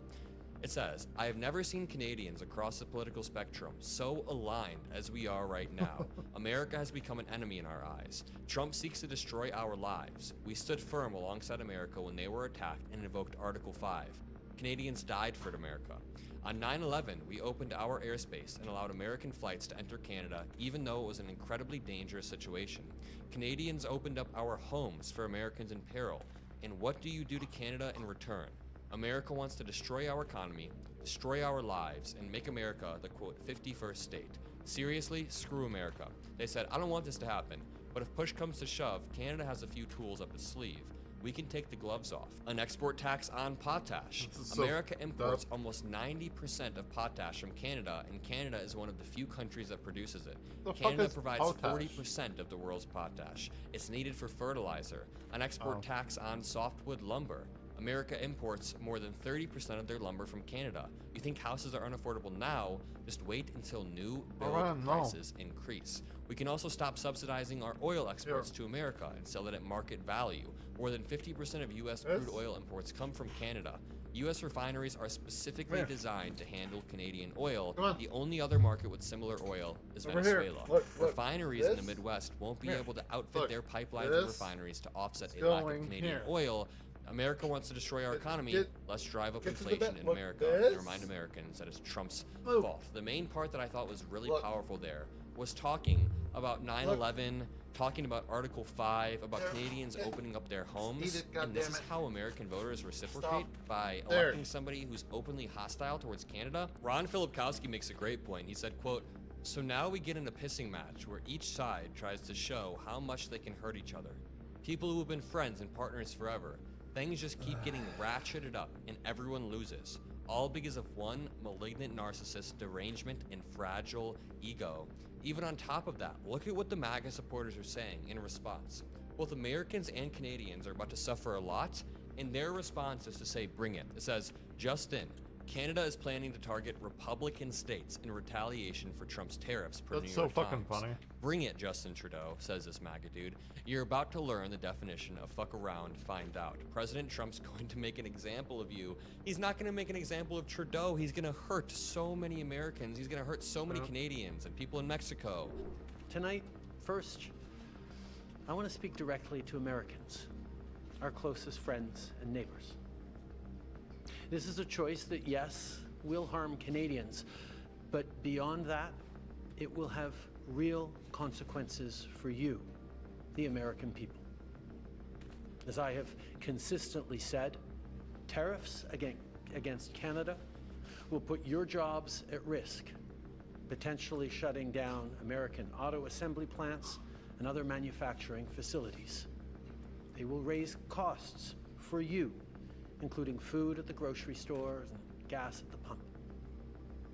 It says, I have never seen Canadians across the political spectrum so aligned as we are right now. America has become an enemy in our eyes. Trump seeks to destroy our lives. We stood firm alongside America when they were attacked and invoked Article 5. Canadians died for America. On 9/11, we opened our airspace and allowed American flights to enter Canada, even though it was an incredibly dangerous situation. Canadians opened up our homes for Americans in peril. And what do you do to Canada in return? America wants to destroy our economy, destroy our lives, and make America the, quote, 51st state. Seriously, screw America. They said, I don't want this to happen, but if push comes to shove, Canada has a few tools up its sleeve. We can take the gloves off. An export tax on potash. America imports almost 90% of potash from Canada, and Canada is one of the few countries that produces it. Canada provides 40% of the world's potash. It's needed for fertilizer. An export tax on softwood lumber. America imports more than 30% of their lumber from Canada. You think houses are unaffordable now? Just wait until new build prices increase. We can also stop subsidizing our oil exports to America and sell it at market value. More than 50% of U.S. crude oil imports come from Canada. U.S. refineries are specifically designed to handle Canadian oil. The only other market with similar oil is Venezuela. Refineries in the Midwest won't be able to outfit their pipelines and refineries to offset a lack of Canadian oil. America wants to destroy our economy. Let's drive up inflation in America and remind Americans that it's Trump's fault. The main part that I thought was really powerful there was talking about 9/11, talking about Article 5, about Canadians opening up their homes. And this is how American voters reciprocate by electing somebody who's openly hostile towards Canada. Ron Filipkowski makes a great point. He said, quote, so now we get in a pissing match where each side tries to show how much they can hurt each other. People who have been friends and partners forever. Things just keep getting ratcheted up and everyone loses, all because of one malignant narcissist, derangement, and fragile ego. Even on top of that, look at what the MAGA supporters are saying in response. Both Americans and Canadians are about to suffer a lot, and their response is to say, bring it. It says, just in, Canada is planning to target Republican states in retaliation for Trump's tariffs per New York Times. That's so fucking funny. Bring it, Justin Trudeau, says this MAGA dude. You're about to learn the definition of fuck around, find out. President Trump's going to make an example of you. He's not going to make an example of Trudeau. He's going to hurt so many Americans. He's going to hurt so many Canadians and people in Mexico. Tonight, first, I want to speak directly to Americans, our closest friends and neighbors. This is a choice that, yes, will harm Canadians, but beyond that, it will have real consequences for you, the American people. As I have consistently said, tariffs against Canada will put your jobs at risk, potentially shutting down American auto assembly plants and other manufacturing facilities. They will raise costs for you, including food at the grocery stores and gas at the pump.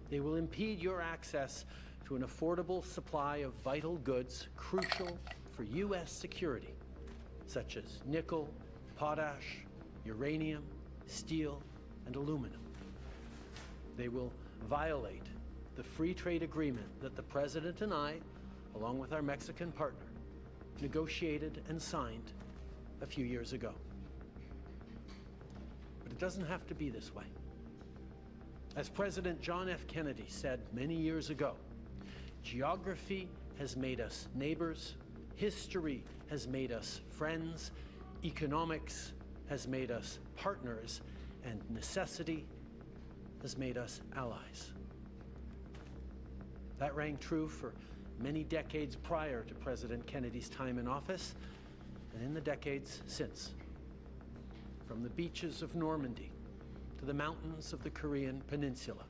They will impede your access to an affordable supply of vital goods crucial for U.S. security, such as nickel, potash, uranium, steel, and aluminum. They will violate the free trade agreement that the President and I, along with our Mexican partner, negotiated and signed a few years ago. It doesn't have to be this way. As President John F. Kennedy said many years ago, geography has made us neighbors, history has made us friends, economics has made us partners, and necessity has made us allies. That rang true for many decades prior to President Kennedy's time in office, and in the decades since. From the beaches of Normandy to the mountains of the Korean Peninsula,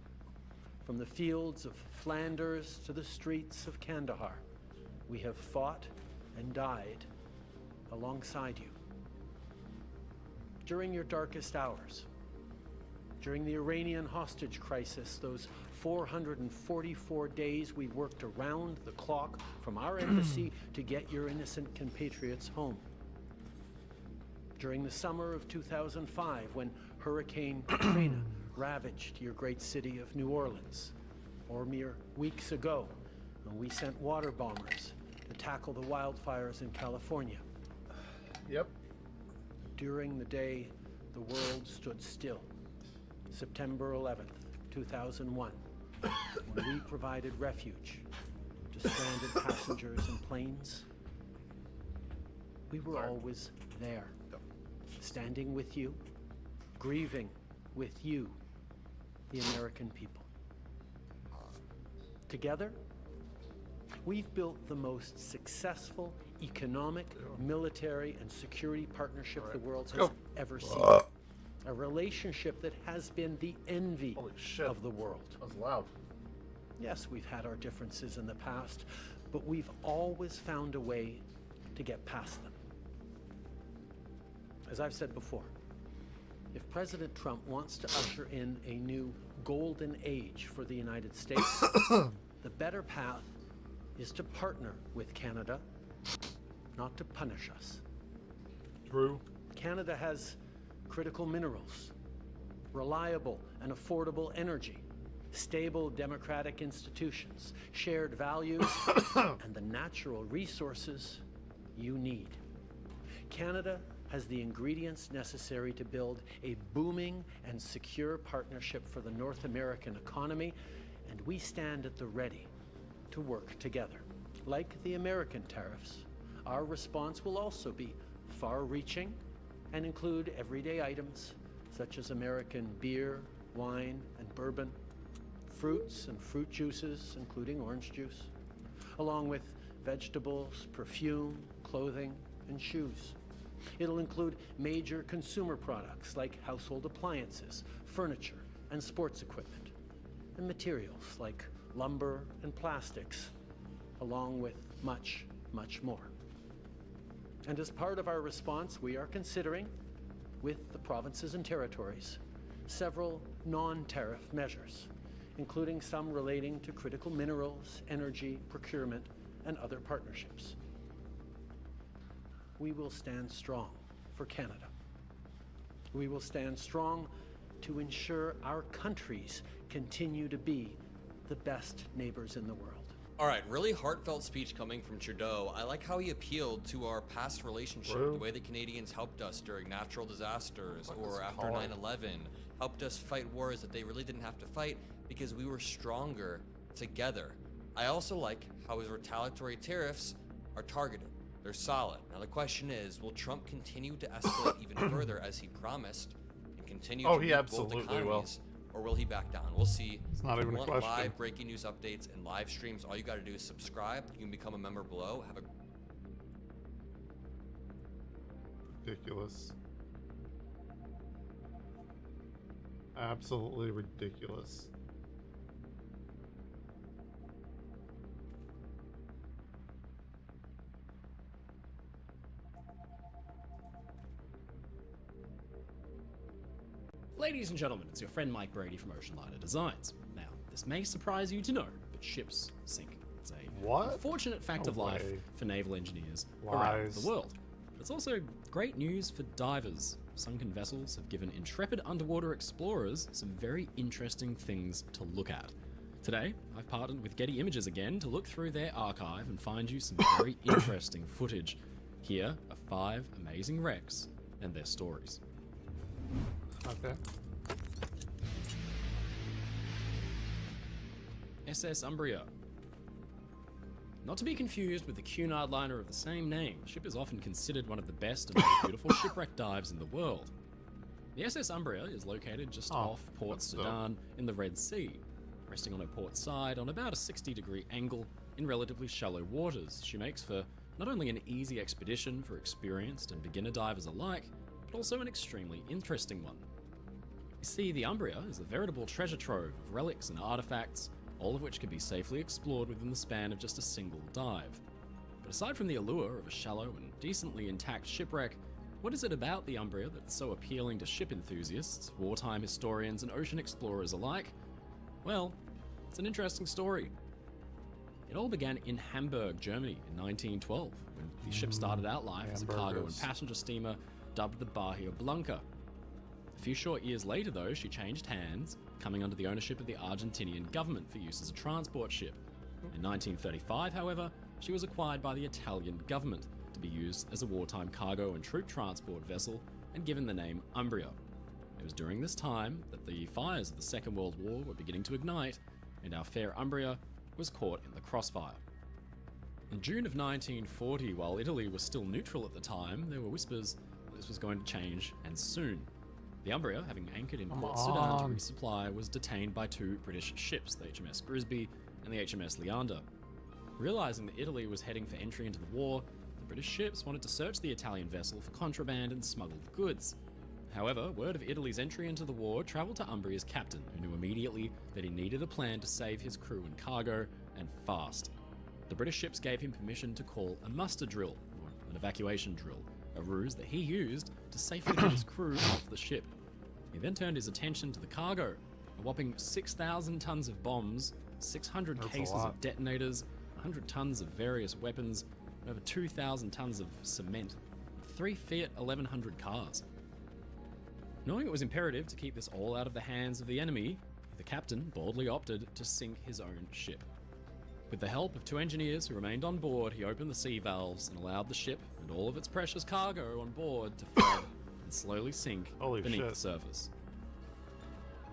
from the fields of Flanders to the streets of Kandahar, we have fought and died alongside you. During your darkest hours, during the Iranian hostage crisis, those 444 days we worked around the clock from our embassy to get your innocent compatriots home. During the summer of 2005, when Hurricane Katrina ravaged your great city of New Orleans, Or mere weeks ago, when we sent water bombers to tackle the wildfires in California. Yep. During the day, the world stood still. September 11th, 2001, when we provided refuge to stranded passengers and planes. We were always there, standing with you, grieving with you, the American people. Together, we've built the most successful economic, military, and security partnership the world has ever seen. A relationship that has been the envy of the world. That was loud. Yes, we've had our differences in the past, but we've always found a way to get past them. As I've said before, if President Trump wants to usher in a new golden age for the United States, the better path is to partner with Canada, not to punish us. True. Canada has critical minerals, reliable and affordable energy, stable democratic institutions, shared values, and the natural resources you need. Canada has the ingredients necessary to build a booming and secure partnership for the North American economy, and we stand at the ready to work together. Like the American tariffs, our response will also be far-reaching and include everyday items such as American beer, wine, and bourbon, fruits and fruit juices, including orange juice, along with vegetables, perfume, clothing, and shoes. It'll include major consumer products like household appliances, furniture, and sports equipment, and materials like lumber and plastics, along with much, much more. And as part of our response, we are considering, with the provinces and territories, several non-tariff measures, including some relating to critical minerals, energy, procurement, and other partnerships. We will stand strong for Canada. We will stand strong to ensure our countries continue to be the best neighbors in the world. All right, really heartfelt speech coming from Trudeau. I like how he appealed to our past relationship, the way the Canadians helped us during natural disasters or after 9/11, helped us fight wars that they really didn't have to fight because we were stronger together. I also like how his retaliatory tariffs are targeted. They're solid. Now the question is, will Trump continue to escalate even further as he promised and continue to he weaken absolutely both economies, or will he back down? We'll see. It's not even a question. Live breaking news updates and live streams. All you got to do is subscribe. You can become a member below. Have a ridiculous. Absolutely ridiculous. Ladies and gentlemen, it's your friend Mike Brady from Ocean Liner Designs. Now, this may surprise you to know, but ships sink. It's a unfortunate fact of life for naval engineers around the world. But it's also great news for divers. Sunken vessels have given intrepid underwater explorers some very interesting things to look at. Today, I've partnered with Getty Images again to look through their archive and find you some very interesting footage. Here are 5 amazing wrecks and their stories. Okay. SS Umbria. Not to be confused with the Cunard liner of the same name, the ship is often considered one of the best and most beautiful shipwreck dives in the world. The SS Umbria is located just off Port Sudan in the Red Sea, resting on her port side on about a 60-degree angle in relatively shallow waters. She makes for not only an easy expedition for experienced and beginner divers alike, but also an extremely interesting one. You see, the Umbria is a veritable treasure trove of relics and artifacts, all of which can be safely explored within the span of just a single dive. But aside from the allure of a shallow and decently intact shipwreck, what is it about the Umbria that's so appealing to ship enthusiasts, wartime historians, and ocean explorers alike? Well, it's an interesting story. It all began in Hamburg, Germany in 1912, when the ship started out life as a cargo and passenger steamer dubbed the Bahia Blanca. A few short years later, though, she changed hands coming under the ownership of the Argentinian government for use as a transport ship. In 1935, however, she was acquired by the Italian government to be used as a wartime cargo and troop transport vessel and given the name Umbria. It was during this time that the fires of the Second World War were beginning to ignite, and our fair Umbria was caught in the crossfire. In June of 1940, while Italy was still neutral at the time, there were whispers that this was going to change, and soon. The Umbria, having anchored in Port Sudan to resupply, was detained by two British ships, the HMS Grisby and the HMS Leander. Realizing that Italy was heading for entry into the war, the British ships wanted to search the Italian vessel for contraband and smuggled goods. However, word of Italy's entry into the war travelled to Umbria's captain, who knew immediately that he needed a plan to save his crew and cargo, and fast. The British ships gave him permission to call a muster drill, or an evacuation drill, a ruse that he used to safely get his crew off the ship. He then turned his attention to the cargo, a whopping 6,000 tons of bombs, 600 cases of detonators, 100 tons of various weapons, and over 2,000 tons of cement, 3 Fiat 1100 cars. Knowing it was imperative to keep this all out of the hands of the enemy, the captain boldly opted to sink his own ship. With the help of 2 engineers who remained on board, he opened the sea valves and allowed the ship and all of its precious cargo on board to flood and slowly sink beneath the surface.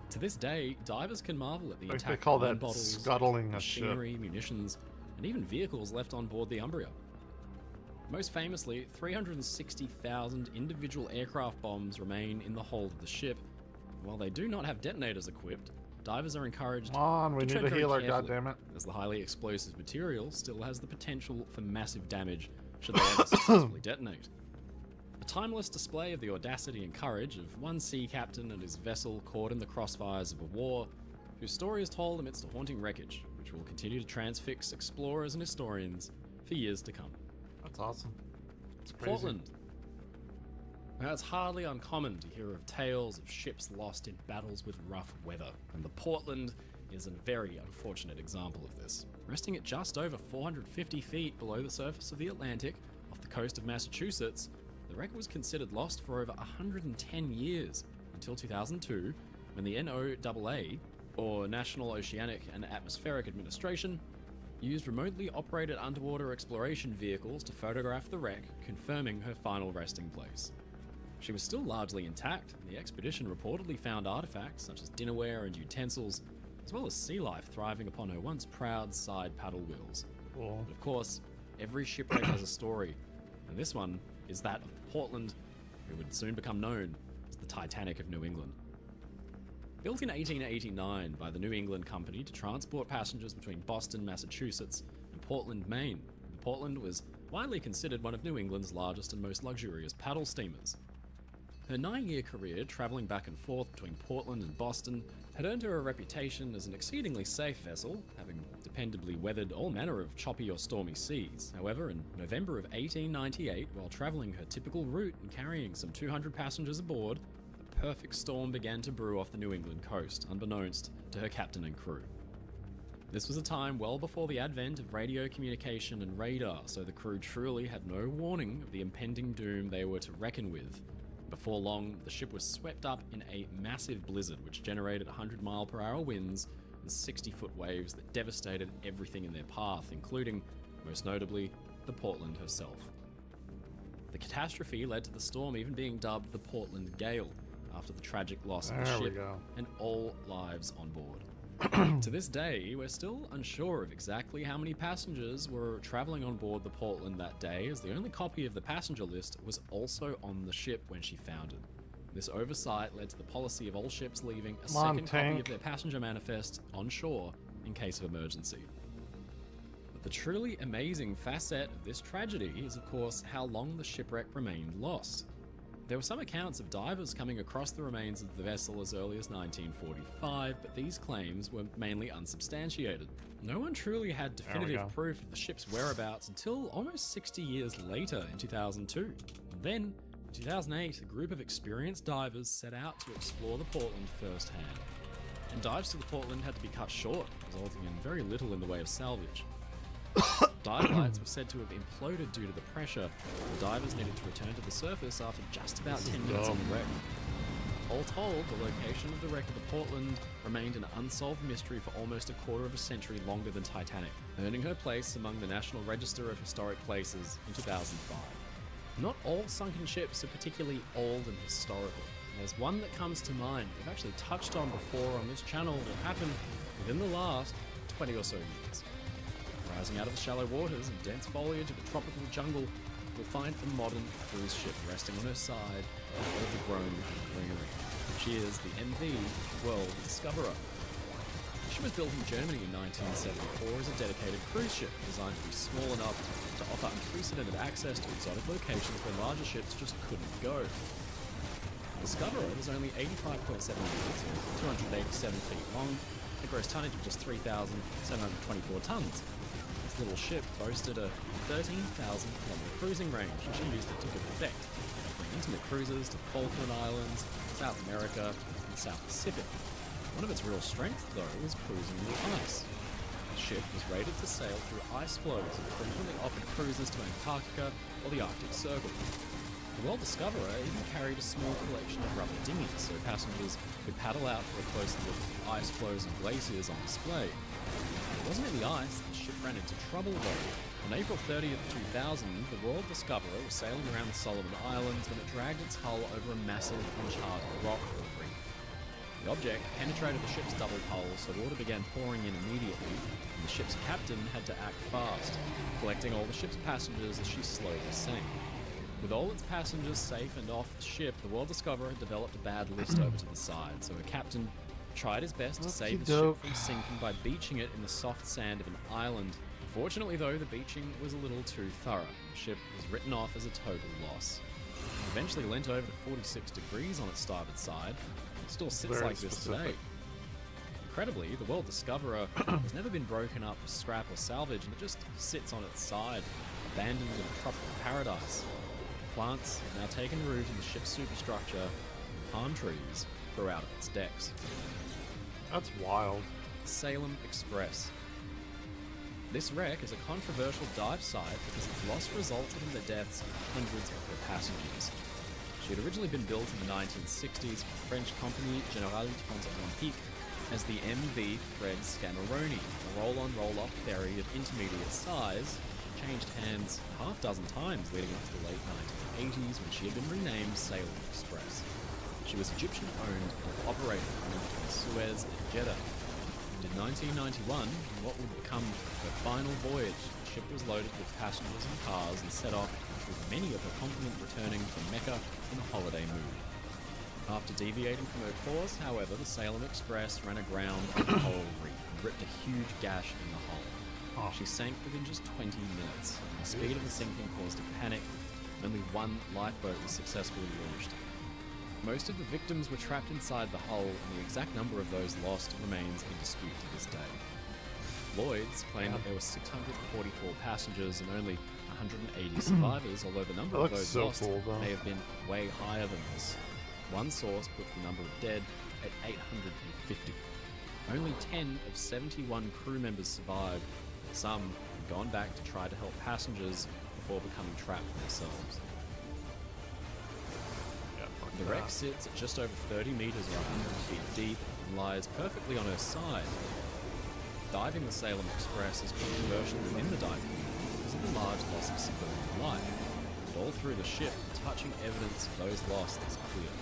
To this day, divers can marvel at the intact they call wine that bottles, scuttling a ship. machinery, munitions, and even vehicles left on board the Umbria. Most famously, 360,000 individual aircraft bombs remain in the hold of the ship. While they do not have detonators equipped, divers are encouraged we to need tread a very healer, carefully, goddammit. as the highly explosive material still has the potential for massive damage should they ever successfully detonate. A timeless display of the audacity and courage of one sea captain and his vessel caught in the crossfires of a war, whose story is told amidst a haunting wreckage, which will continue to transfix explorers and historians for years to come. That's awesome. It's crazy. Portland. Now, it's hardly uncommon to hear of tales of ships lost in battles with rough weather, and the Portland is a very unfortunate example of this. Resting at just over 450 feet below the surface of the Atlantic, off the coast of Massachusetts, the wreck was considered lost for over 110 years, until 2002, when the NOAA, or National Oceanic and Atmospheric Administration, used remotely operated underwater exploration vehicles to photograph the wreck, confirming her final resting place. She was still largely intact, and the expedition reportedly found artifacts such as dinnerware and utensils, as well as sea life thriving upon her once proud side paddle wheels. Cool. But of course, every shipwreck has a story, and this one is that of the Portland, who would soon become known as the Titanic of New England. Built in 1889 by the New England Company to transport passengers between Boston, Massachusetts, and Portland, Maine, the Portland was widely considered one of New England's largest and most luxurious paddle steamers. Her 9-year career traveling back and forth between Portland and Boston had earned her a reputation as an exceedingly safe vessel, having dependably weathered all manner of choppy or stormy seas. However, in November of 1898, while traveling her typical route and carrying some 200 passengers aboard, a perfect storm began to brew off the New England coast, unbeknownst to her captain and crew. This was a time well before the advent of radio communication and radar, so the crew truly had no warning of the impending doom they were to reckon with. Before long, the ship was swept up in a massive blizzard which generated 100-mile-per-hour winds and 60-foot waves that devastated everything in their path, including, most notably, the Portland herself. The catastrophe led to the storm even being dubbed the Portland Gale, after the tragic loss of the ship and all lives on board. To this day, we're still unsure of exactly how many passengers were traveling on board the Portland that day, as the only copy of the passenger list was also on the ship when she foundered. This oversight led to the policy of all ships leaving a second copy of their passenger manifest on shore in case of emergency. But the truly amazing facet of this tragedy is, of course, how long the shipwreck remained lost. There were some accounts of divers coming across the remains of the vessel as early as 1945, but these claims were mainly unsubstantiated. No one truly had definitive proof of the ship's whereabouts until almost 60 years later in 2002. And then, in 2008, a group of experienced divers set out to explore the Portland firsthand. And dives to the Portland had to be cut short, resulting in very little in the way of salvage. Dive lights were said to have imploded due to the pressure, and divers needed to return to the surface after just about 10 minutes on the wreck. All told, the location of the wreck of the Portland remained an unsolved mystery for almost a quarter of a century longer than Titanic, earning her place among the National Register of Historic Places in 2005. Not all sunken ships are particularly old and historical. There's one that comes to mind we've actually touched on before on this channel that happened within the last 20 or so years. Rising out of the shallow waters and dense foliage of a tropical jungle, we'll find a modern cruise ship resting on her side of overgrown greenery. She is the MV World Discoverer. She was built in Germany in 1974 as a dedicated cruise ship designed to be small enough to offer unprecedented access to exotic locations where larger ships just couldn't go. The Discoverer was only 85.7 meters, or 287 feet long, a gross tonnage of just 3,724 tons. This little ship boasted a 13,000-kilometer cruising range, and she used it to good effect, offering intimate cruises to the Falkland Islands, South America, and South Pacific. One of its real strengths, though, was cruising in the ice. The ship was rated to sail through ice floes and frequently offered cruises to Antarctica or the Arctic Circle. The World Discoverer even carried a small collection of rubber dinghies so passengers could paddle out for a closer look at the ice floes and glaciers on display. It wasn't in the ice that the ship ran into trouble, though. On April 30th, 2000, the World Discoverer was sailing around the Solomon Islands when it dragged its hull over a massive uncharted rock or reef. The object penetrated the ship's double hull, so water began pouring in immediately, and the ship's captain had to act fast, collecting all the ship's passengers as she slowly sank. With all its passengers safe and off the ship, the World Discoverer had developed a bad list over to the side, so her captain tried his best to save the ship from sinking by beaching it in the soft sand of an island. Unfortunately, though, the beaching was a little too thorough. The ship was written off as a total loss. It eventually leant over to 46 degrees on its starboard side. It still sits Very like this specific. today. Incredibly, the World Discoverer has never been broken up for scrap or salvage, and it just sits on its side, abandoned in a tropical paradise. Plants have now taken root in the ship's superstructure, and palm trees grow out of its decks. That's wild. Salem Express. This wreck is a controversial dive site because its loss resulted in the deaths of hundreds of her passengers. She had originally been built in the 1960s for the French company Generale Transatlantique as the MV Fred Scamaroni, a roll-on roll-off ferry of intermediate size, changed hands a half-dozen times leading up to the late 1980s when she had been renamed Salem Express. She was Egyptian-owned and operated running between Suez and Jeddah. And in 1991, in what would become her final voyage, the ship was loaded with passengers and cars and set off with many of her complement returning from Mecca in a holiday mood. After deviating from her course, however, the Salem Express ran aground on the coral reef and ripped a huge gash in the hull. She sank within just 20 minutes, and the speed of the sinking caused a panic, and only one lifeboat was successfully launched. Most of the victims were trapped inside the hull, and the exact number of those lost remains in dispute to this day. Lloyd's claimed that there were 644 passengers and only 180 survivors, although the number of those lost may have been way higher than this. One source puts the number of dead at 850. Only 10 of 71 crew members survived. Some had gone back to try to help passengers before becoming trapped themselves. The wreck sits at just over 30 meters or 100 feet deep and lies perfectly on her side. Diving the Salem Express is controversial within the diving community because of the large loss of civilian life. But all through the ship, the touching evidence of those lost is clear.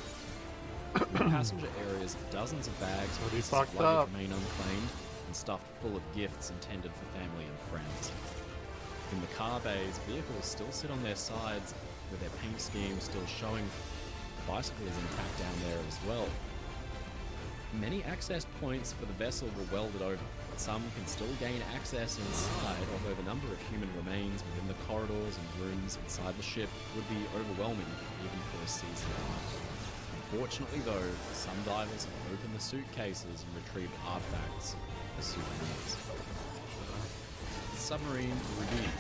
In the passenger areas, dozens of bags and pieces of luggage remain unclaimed and stuffed full of gifts intended for family and friends. In the car bays, vehicles still sit on their sides with their paint schemes still showing. The bicycle is intact down there as well. Many access points for the vessel were welded over. Some can still gain access inside, although the number of human remains within the corridors and rooms inside the ship would be overwhelming even for a seasoned diver. Unfortunately though, some divers have opened the suitcases and retrieved artifacts as souvenirs. Submarine Review.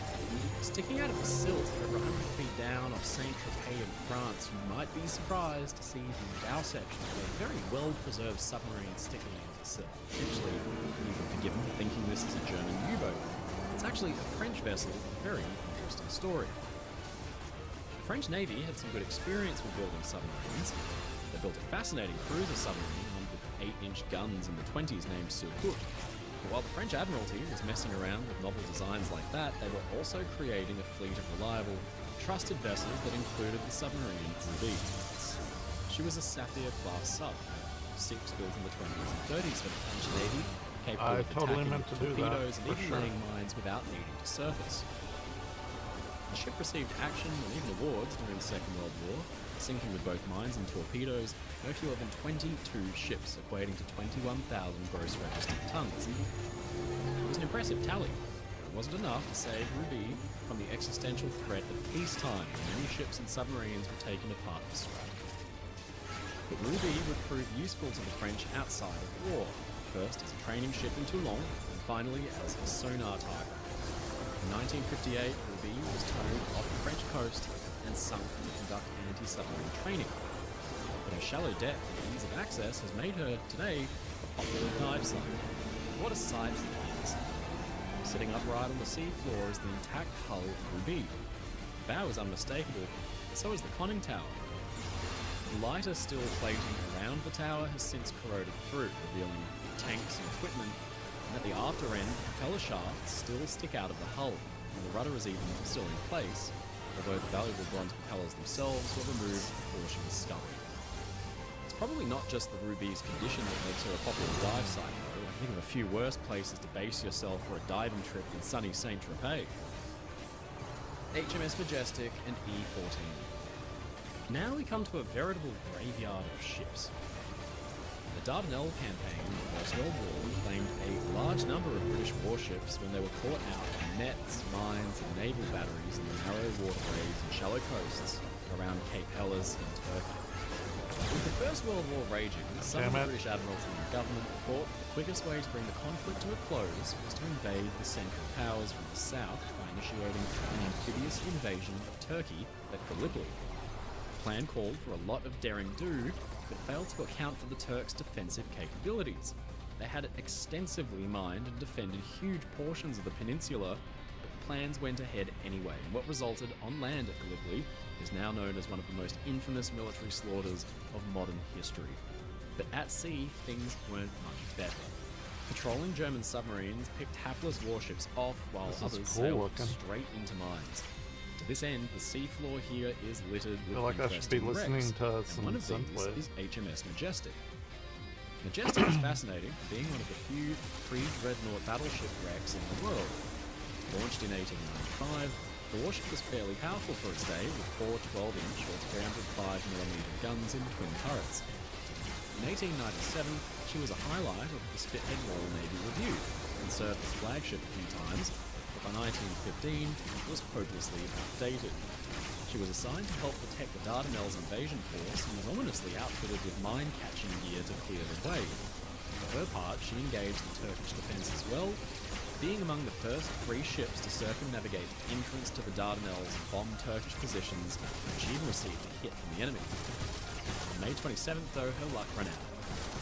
Sticking out of the silt over 100 feet down off Saint-Tropez in France, you might be surprised to see the bow section of a very well-preserved submarine sticking out of the silt. Potentially, you can forgive them for thinking this is a German U-boat. It's actually a French vessel with a very interesting story. The French Navy had some good experience with building submarines. They built a fascinating cruiser submarine armed with 8-inch guns in the 20s named Surcouf. But while the French Admiralty was messing around with novel designs like that, they were also creating a fleet of reliable, trusted vessels that included the submarine Ruby. She was a Sapphire-class sub, 6 built in the 20s and 30s for the French Navy, capable of attacking with torpedoes and even laying mines without needing to surface. The ship received action and even awards during the Second World War, sinking with both mines and torpedoes no fewer than 22 ships, equating to 21,000 gross registered tons. It was an impressive tally, but it wasn't enough to save Ruby from the existential threat of peacetime when many ships and submarines were taken apart for scrap. But Ruby would prove useful to the French outside of war, first as a training ship in Toulon, and finally as a sonar target. In 1958, Ruby was towed off the French coast and sunk to conduct anti-submarine training. But her shallow depth and ease of access has made her, today, a popular dive site. What a sight it is. Sitting upright on the seafloor is the intact hull of Ruby. The bow is unmistakable, so is the conning tower. The lighter steel plating around the tower has since corroded through, revealing tanks and equipment, and at the after end, propeller shafts still stick out of the hull, and the rudder is even still in place, although the valuable bronze propellers themselves were removed before she was scuppered. It's probably not just the Ruby's condition that makes her a popular dive site, though. I think of a few worse places to base yourself for a diving trip than sunny Saint-Tropez. HMS Majestic and E-14. Now we come to a veritable graveyard of ships. The Dardanelles campaign in the First World War claimed a large number of British warships when they were caught out in nets, mines, and naval batteries in the narrow waterways and shallow coasts around Cape Helles and Turkey. With the First World War raging, some of the British Admiralty and government thought the quickest way to bring the conflict to a close was to invade the Central Powers from the south by initiating an amphibious invasion of Turkey at Gallipoli. The plan called for a lot of daring do, but failed to account for the Turks' defensive capabilities. They had extensively mined and defended huge portions of the peninsula, but the plans went ahead anyway, and what resulted on land at Gallipoli is now known as one of the most infamous military slaughters of modern history. But at sea, things weren't much better. Patrolling German submarines picked hapless warships off while others sailed straight into mines. To this end, the seafloor here is littered with interesting wrecks, and one of these is HMS Majestic. Majestic is fascinating, being one of the few pre-dreadnought battleship wrecks in the world. Launched in 1895, the warship was fairly powerful for its day, with 4 12-inch or 305mm guns in twin turrets. In 1897, she was a highlight of the Spithead Royal Navy Review, and served as flagship a few times, but by 1915, it was hopelessly outdated. She was assigned to help protect the Dardanelles invasion force and was ominously outfitted with mine-catching gear to clear the way. For her part, she engaged the Turkish defense as well, being among the first 3 ships to circumnavigate the entrance to the Dardanelles and bomb Turkish positions, and she even received a hit from the enemy. On May 27th, though, her luck ran out.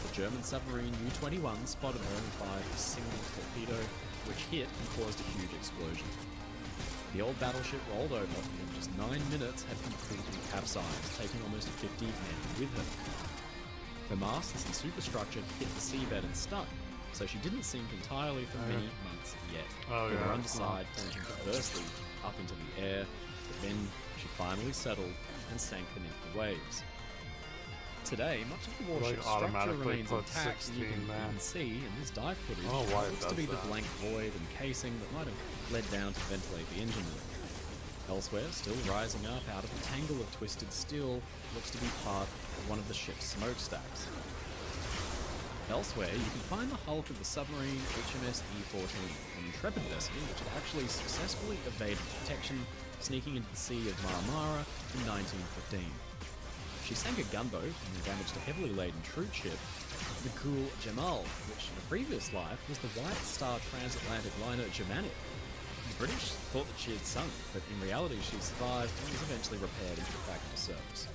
The German submarine U-21 spotted her and fired a single torpedo, which hit and caused a huge explosion. The old battleship rolled over and in just 9 minutes had completely capsized, taking almost 50 men with her. Her masts and superstructure hit the seabed and stuck, so she didn't sink entirely for many months yet, with her underside pointing perversely up into the air, but then she finally settled and sank beneath the waves. Today, much of the warship's structure remains intact, and you can see in this dive footage what looks to be the blank void and casing that might have led down to ventilate the engine room. Elsewhere, still rising up out of the tangle of twisted steel, looks to be part of one of the ship's smokestacks. Elsewhere, you can find the hulk of the submarine HMS E-14, an intrepid vessel which had actually successfully evaded detection, sneaking into the Sea of Marmara in 1915. She sank a gunboat and damaged a heavily laden troop ship, the Gul Jamal, which in a previous life was the White Star transatlantic liner Germanic. The British thought that she had sunk, but in reality she survived and was eventually repaired and put back into service.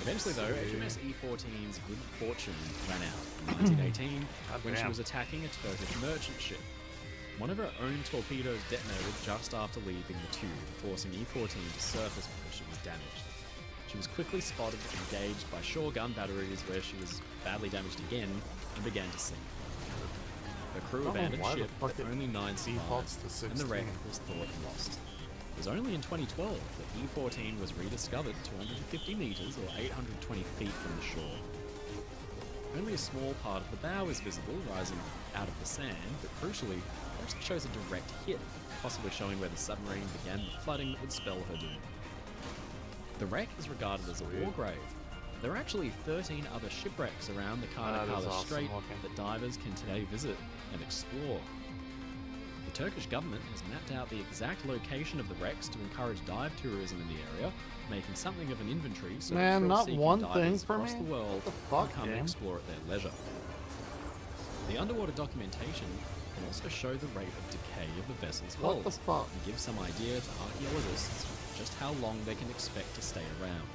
Eventually, though, HMS E-14's good fortune ran out in 1918 when she was attacking a Turkish merchant ship. One of her own torpedoes detonated just after leaving the tube, forcing E-14 to surface because she was damaged. She she was quickly spotted and engaged by shore gun batteries, where she was badly damaged again and began to sink. The crew abandoned ship, but only 9 survived, and the wreck was thought lost. It was only in 2012 that E-14 was rediscovered 250 meters or 820 feet from the shore. Only a small part of the bow is visible, rising out of the sand, but crucially, it actually shows a direct hit, possibly showing where the submarine began the flooding that would spell her doom. The wreck is regarded as a war grave. There are actually 13 other shipwrecks around the Karnakala Strait that divers can today visit and explore. The Turkish government has mapped out the exact location of the wrecks to encourage dive tourism in the area, making something of an inventory so that thrill-seeking divers across the world can come and explore at their leisure. The underwater documentation can also show the rate of decay of the vessel's hulls and give some idea to archaeologists just how long they can expect to stay around.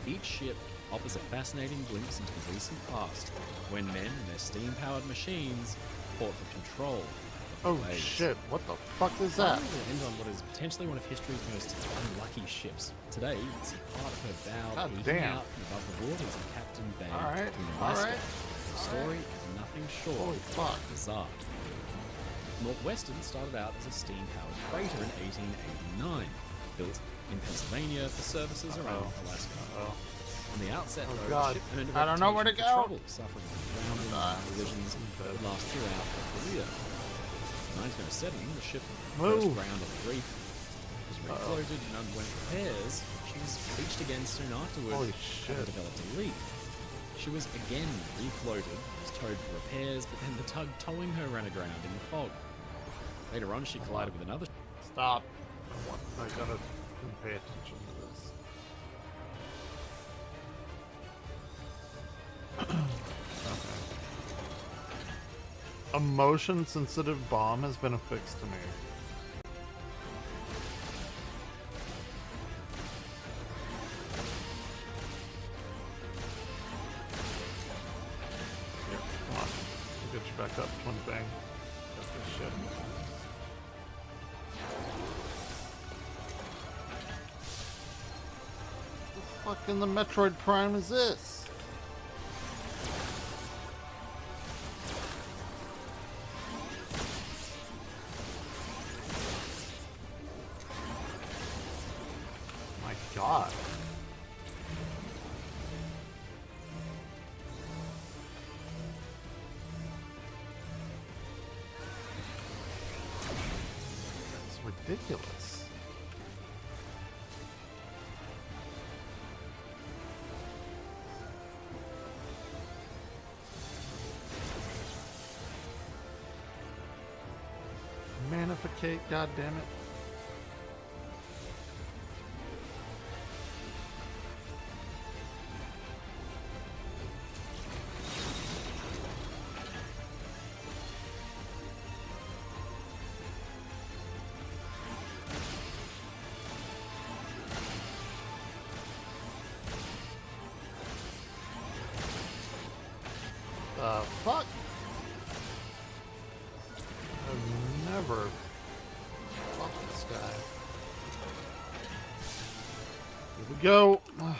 Each ship offers a fascinating glimpse into the recent past, when men and their steam-powered machines fought for control. Oh shit, what the fuck is that? We'll end on what is potentially one of history's most unlucky ships. Today, you can see part of her bow peeking out from above the waters of Captain Bay in Alaska. The story is nothing short of bizarre. Northwestern started out as a steam-powered freighter in 1889, built in Pennsylvania for services around Alaska. From the outset, though, the ship earned a I don't know where to reputation for go. trouble, suffering from grounding and collisions that would last throughout her career. In 1907, the ship first ground on the reef, was refloated and underwent repairs. She was beached again soon afterward and developed a leak. She was again refloated, was towed for repairs, but then the tug towing her ran aground in the fog. Later on, she collided with another. Stop. I gotta pay attention to this. Okay. A motion-sensitive bomb has been affixed to me. Here, come on. I'll get you back up, Twin Bang. That's this shit. What the fuck in the Metroid Prime is this? My God. That's ridiculous. Manificate, goddammit. The fuck? I've never fucked this guy. Here we go. God,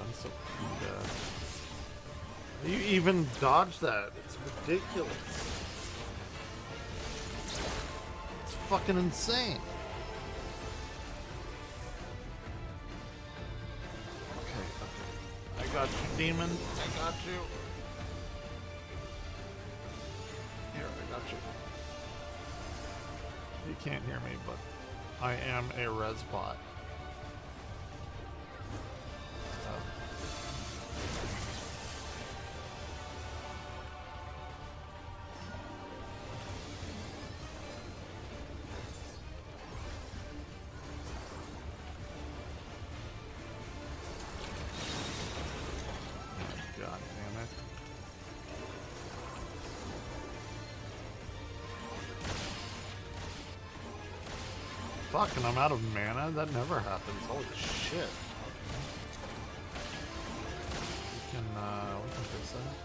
I'm so dead. You even dodge that? It's ridiculous. It's fucking insane. I got you, demon. I got you. Here, I got you. You can't hear me, but I am a res bot. God damn it. Fuck, and I'm out of mana? That never happens. Holy shit. We can fix that.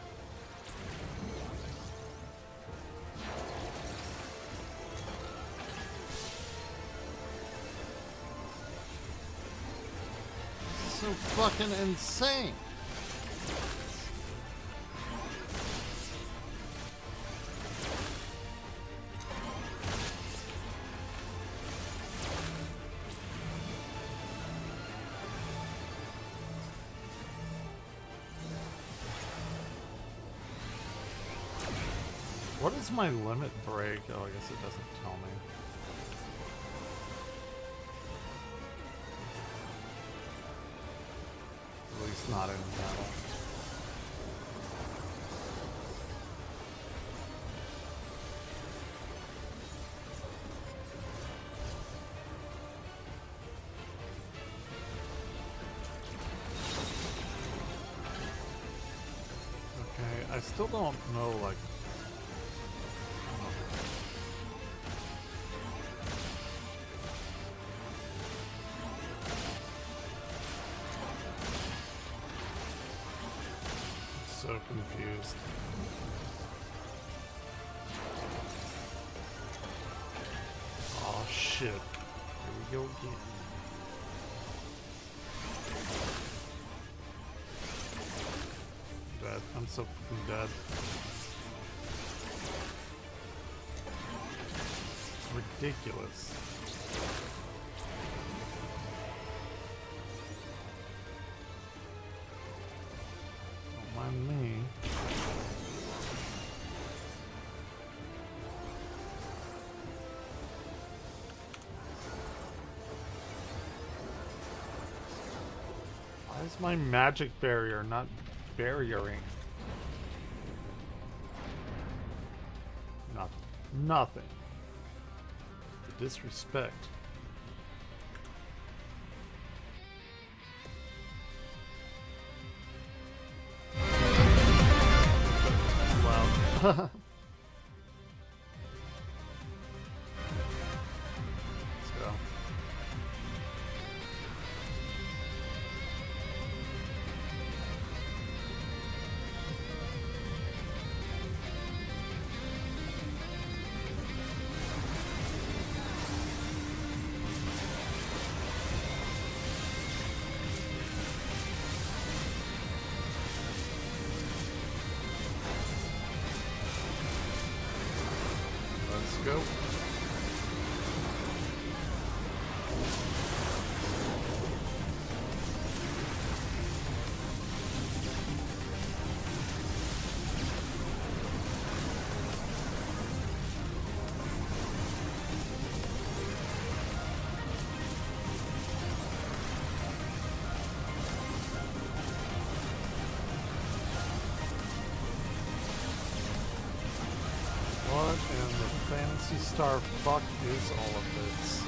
so fucking insane. What is my limit break? Oh, I guess it doesn't tell me. At least not in battle. Okay, I still don't know, like, so confused. Oh shit. Here we go again. Dead. I'm so fucking dead. It's ridiculous. Mind me. Why is my magic barrier not barriering? Nothing. Nothing. The disrespect. Let's go. Let's go. What in the Fantasy Star fuck is all of this?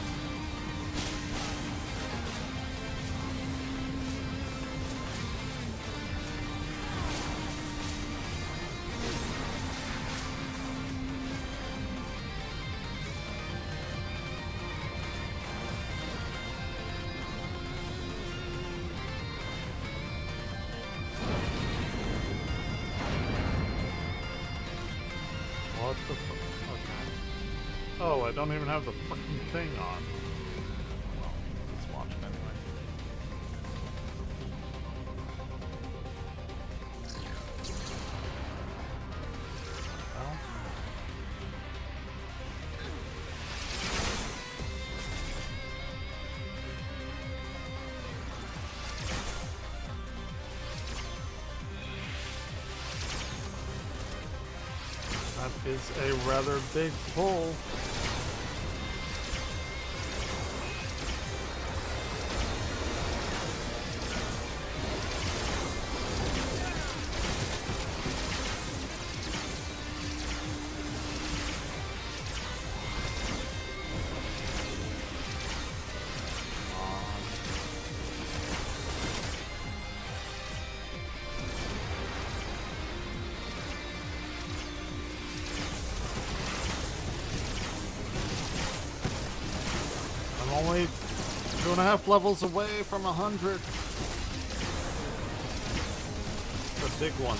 What the fuck? Okay. Oh, I don't even have the fucking thing on. Well, let's watch it anyway. Well. That is a rather big pull. I'm only 2.5 levels away from 100. The big one.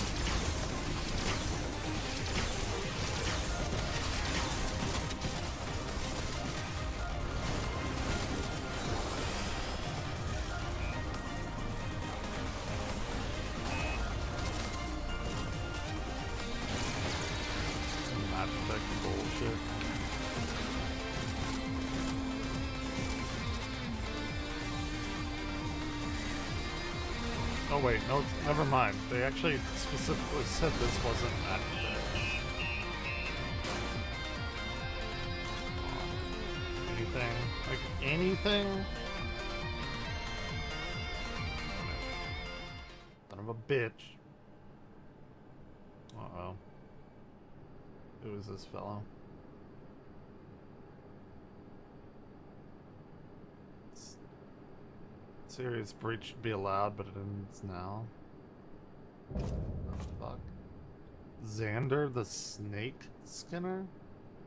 Mass Effect bullshit. Oh wait, no, never mind. They actually specifically said this wasn't Mass Effect. Anything? Like, anything? Son of a bitch. Uh-oh. Who is this fellow? Serious breach should be allowed, but it is now. What the fuck? Xander the Snake Skinner?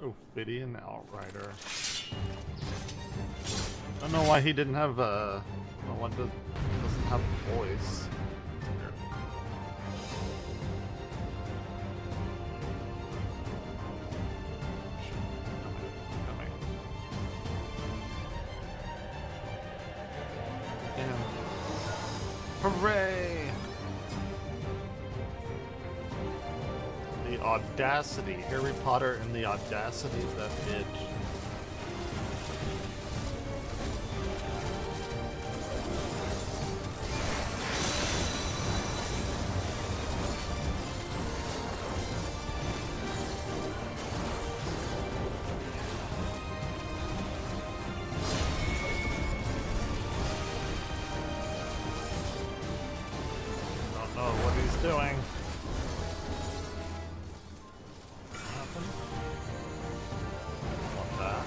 Ophidian Outrider. I don't know why he didn't have a... One doesn't have a voice. Weird. Hooray! The audacity. Harry Potter and the audacity of that bitch. Doing. Nothing. Want that.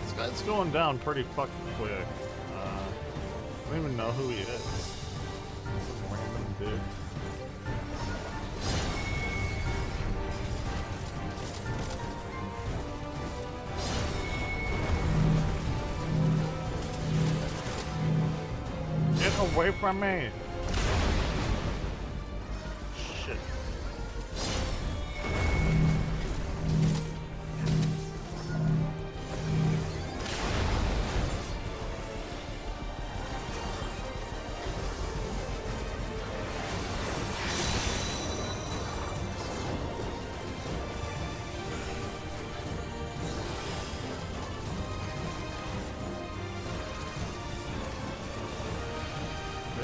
This guy's going down pretty fucking quick. I don't even know who he is. Some random dude. Get away from me! Shit.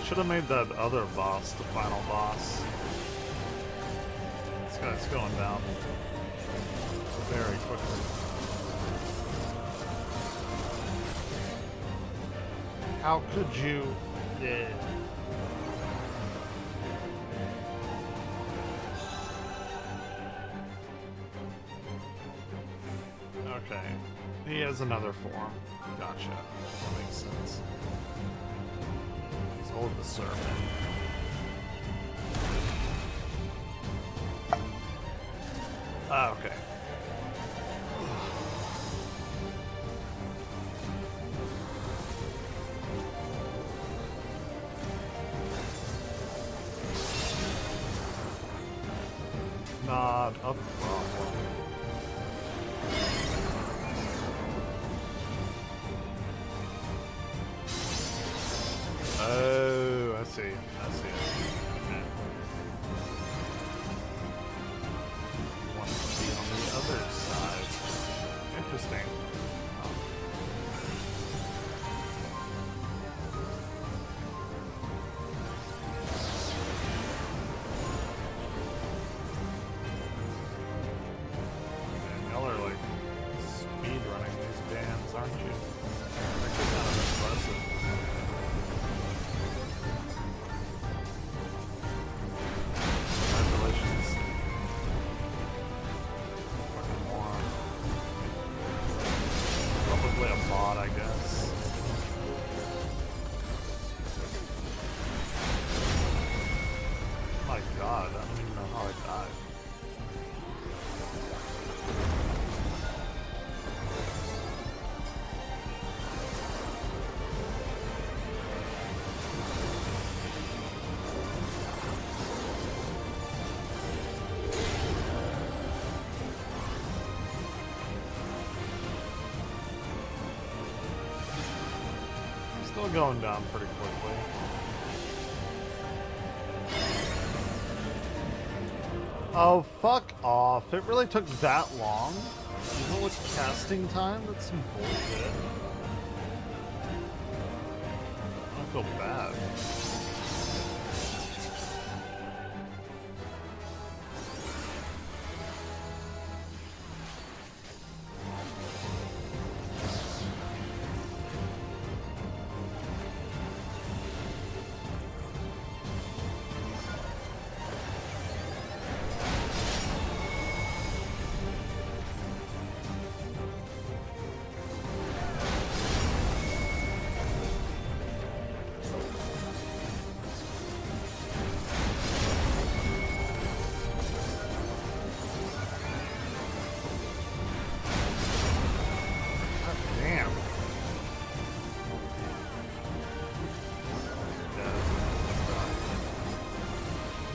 Should have made that other boss the final boss. This guy's going down very quickly. How could you? Yeah. Okay. He has another form. Gotcha. That makes sense. Hold the serpent. Ah, okay. Not a problem. Oh, I see. I see. Okay. You want to be on the other side. Interesting. Oh. Man, y'all are like speed running these bands, aren't you? Actually kind of impressive. I guess. My god, I don't even know how I died. Still going down pretty quickly. Oh, fuck off. It really took that long? Even with casting time? That's some bullshit. I feel bad.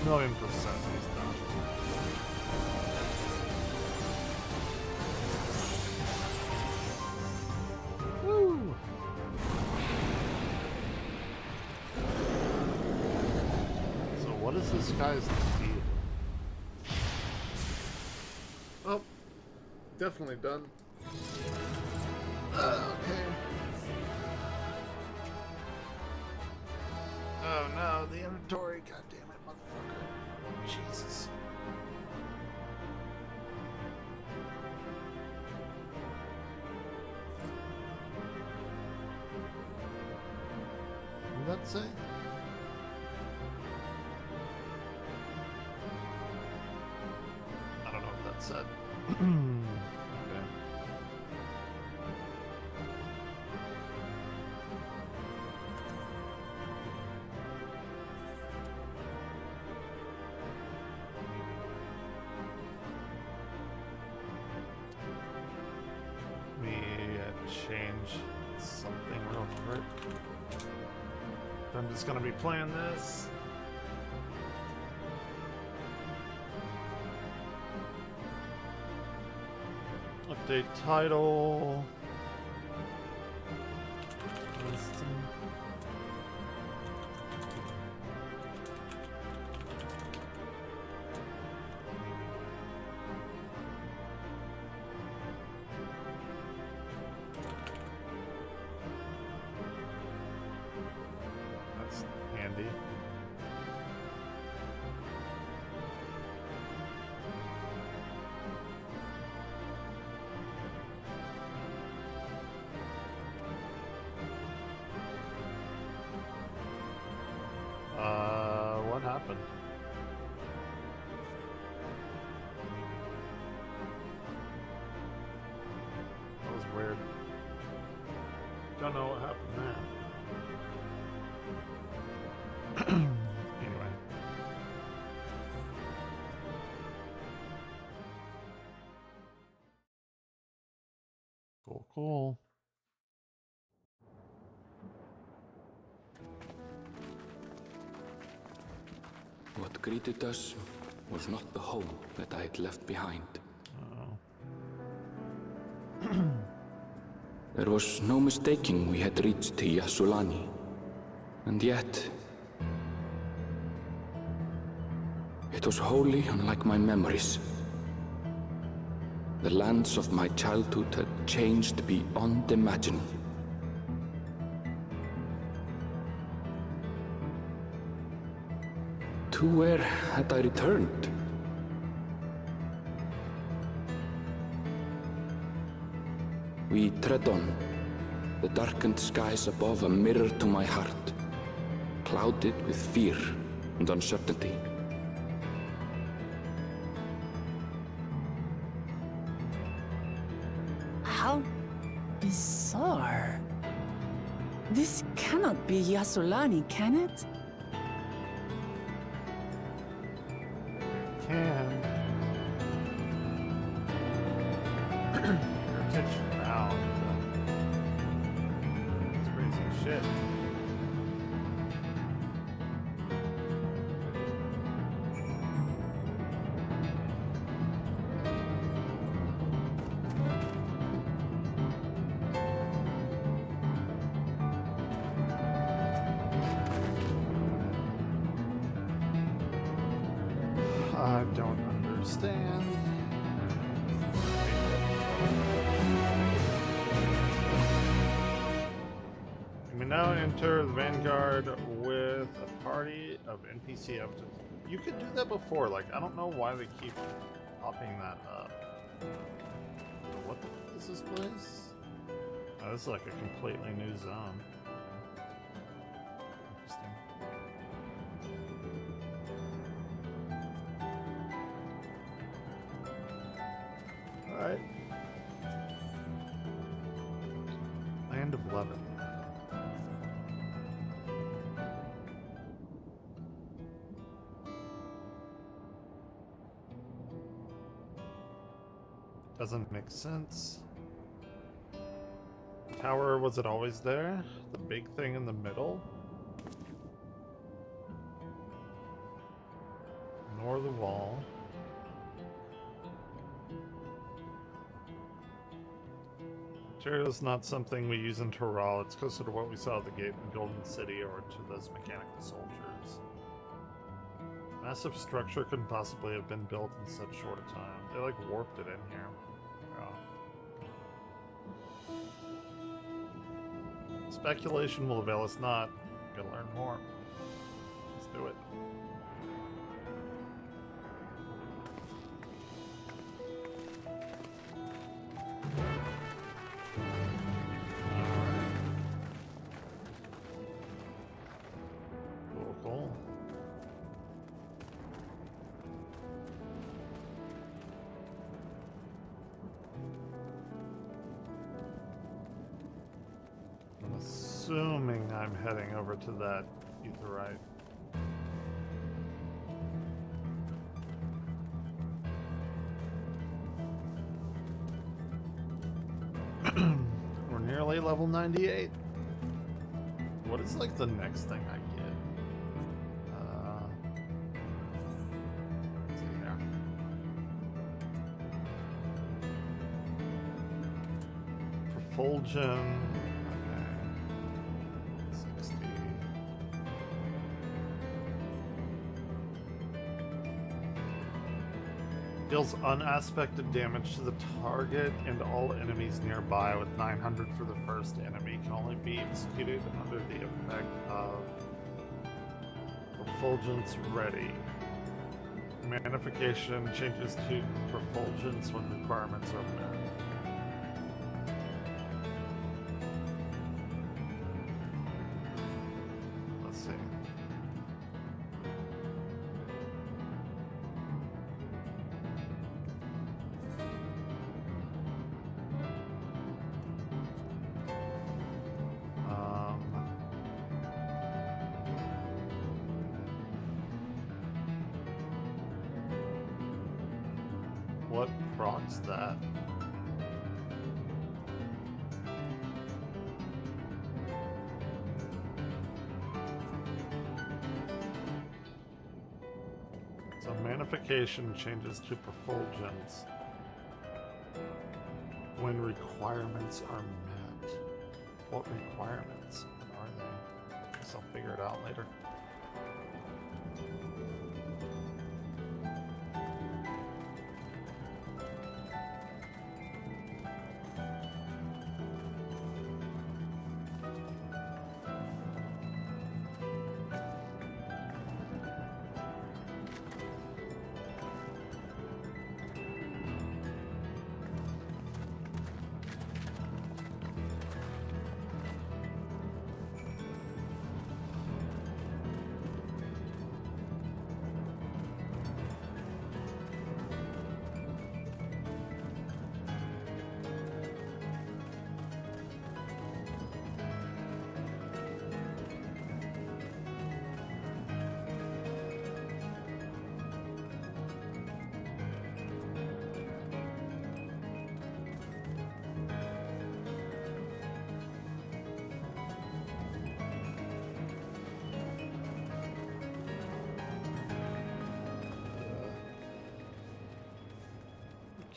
$1,000,000% he's done. Woo! So what is this guy's deal? Oh, definitely done. Okay. Oh no, the inventory, goddamn it, motherfucker. Jesus. What did that say? I don't know what that said. Okay. Change something real quick. I'm just gonna be playing this. Update title. Listing. Handy. What happened? That was weird. Don't know what happened there. Anyway. Cool. What greeted us was not the home that I had left behind. There was no mistaking we had reached Yasulani, and yet it was wholly unlike my memories. The lands of my childhood had changed beyond imagining. To where had I returned? We tread on, the darkened skies above a mirror to my heart, clouded with fear and uncertainty. How bizarre. This cannot be Yasulani, can it? Heritage found. It's crazy shit. I don't understand. stand. You may now enter the Vanguard with a party of NPC evidence. You could do that before, like, I don't know why they keep popping that up. What the fuck is this place? Oh, this is like a completely new zone. Interesting. Alright. Land of Levin. Doesn't make sense. Tower, was it always there? The big thing in the middle? Nor the wall. Material is not something we use in Toral. It's closer to what we saw at the gate in Golden City or to those mechanical soldiers. Massive structure couldn't possibly have been built in such short a time. They like warped it in here. Speculation will avail us not. Gotta learn more. Let's do it. Cool, cool. I'm assuming I'm heading over to that etherite. We're nearly level 98. What is like the next thing I get? Let's see here. Propulsion. Deals unaspected damage to the target and all enemies nearby, with 900 for the first enemy. Can only be executed under the effect of Refulgence Ready. Manification changes to Refulgence when requirements are met. Let's see. What procs that? So manification changes to Perfulgence when requirements are met. What requirements are they? Guess I'll figure it out later.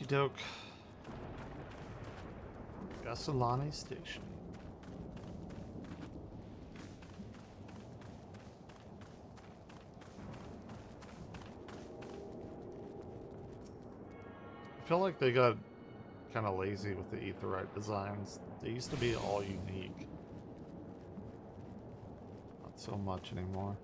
Doke. Gasolani Station. feel like they got kind of lazy with the Aetheryte designs. They used to be all unique. Not so much anymore.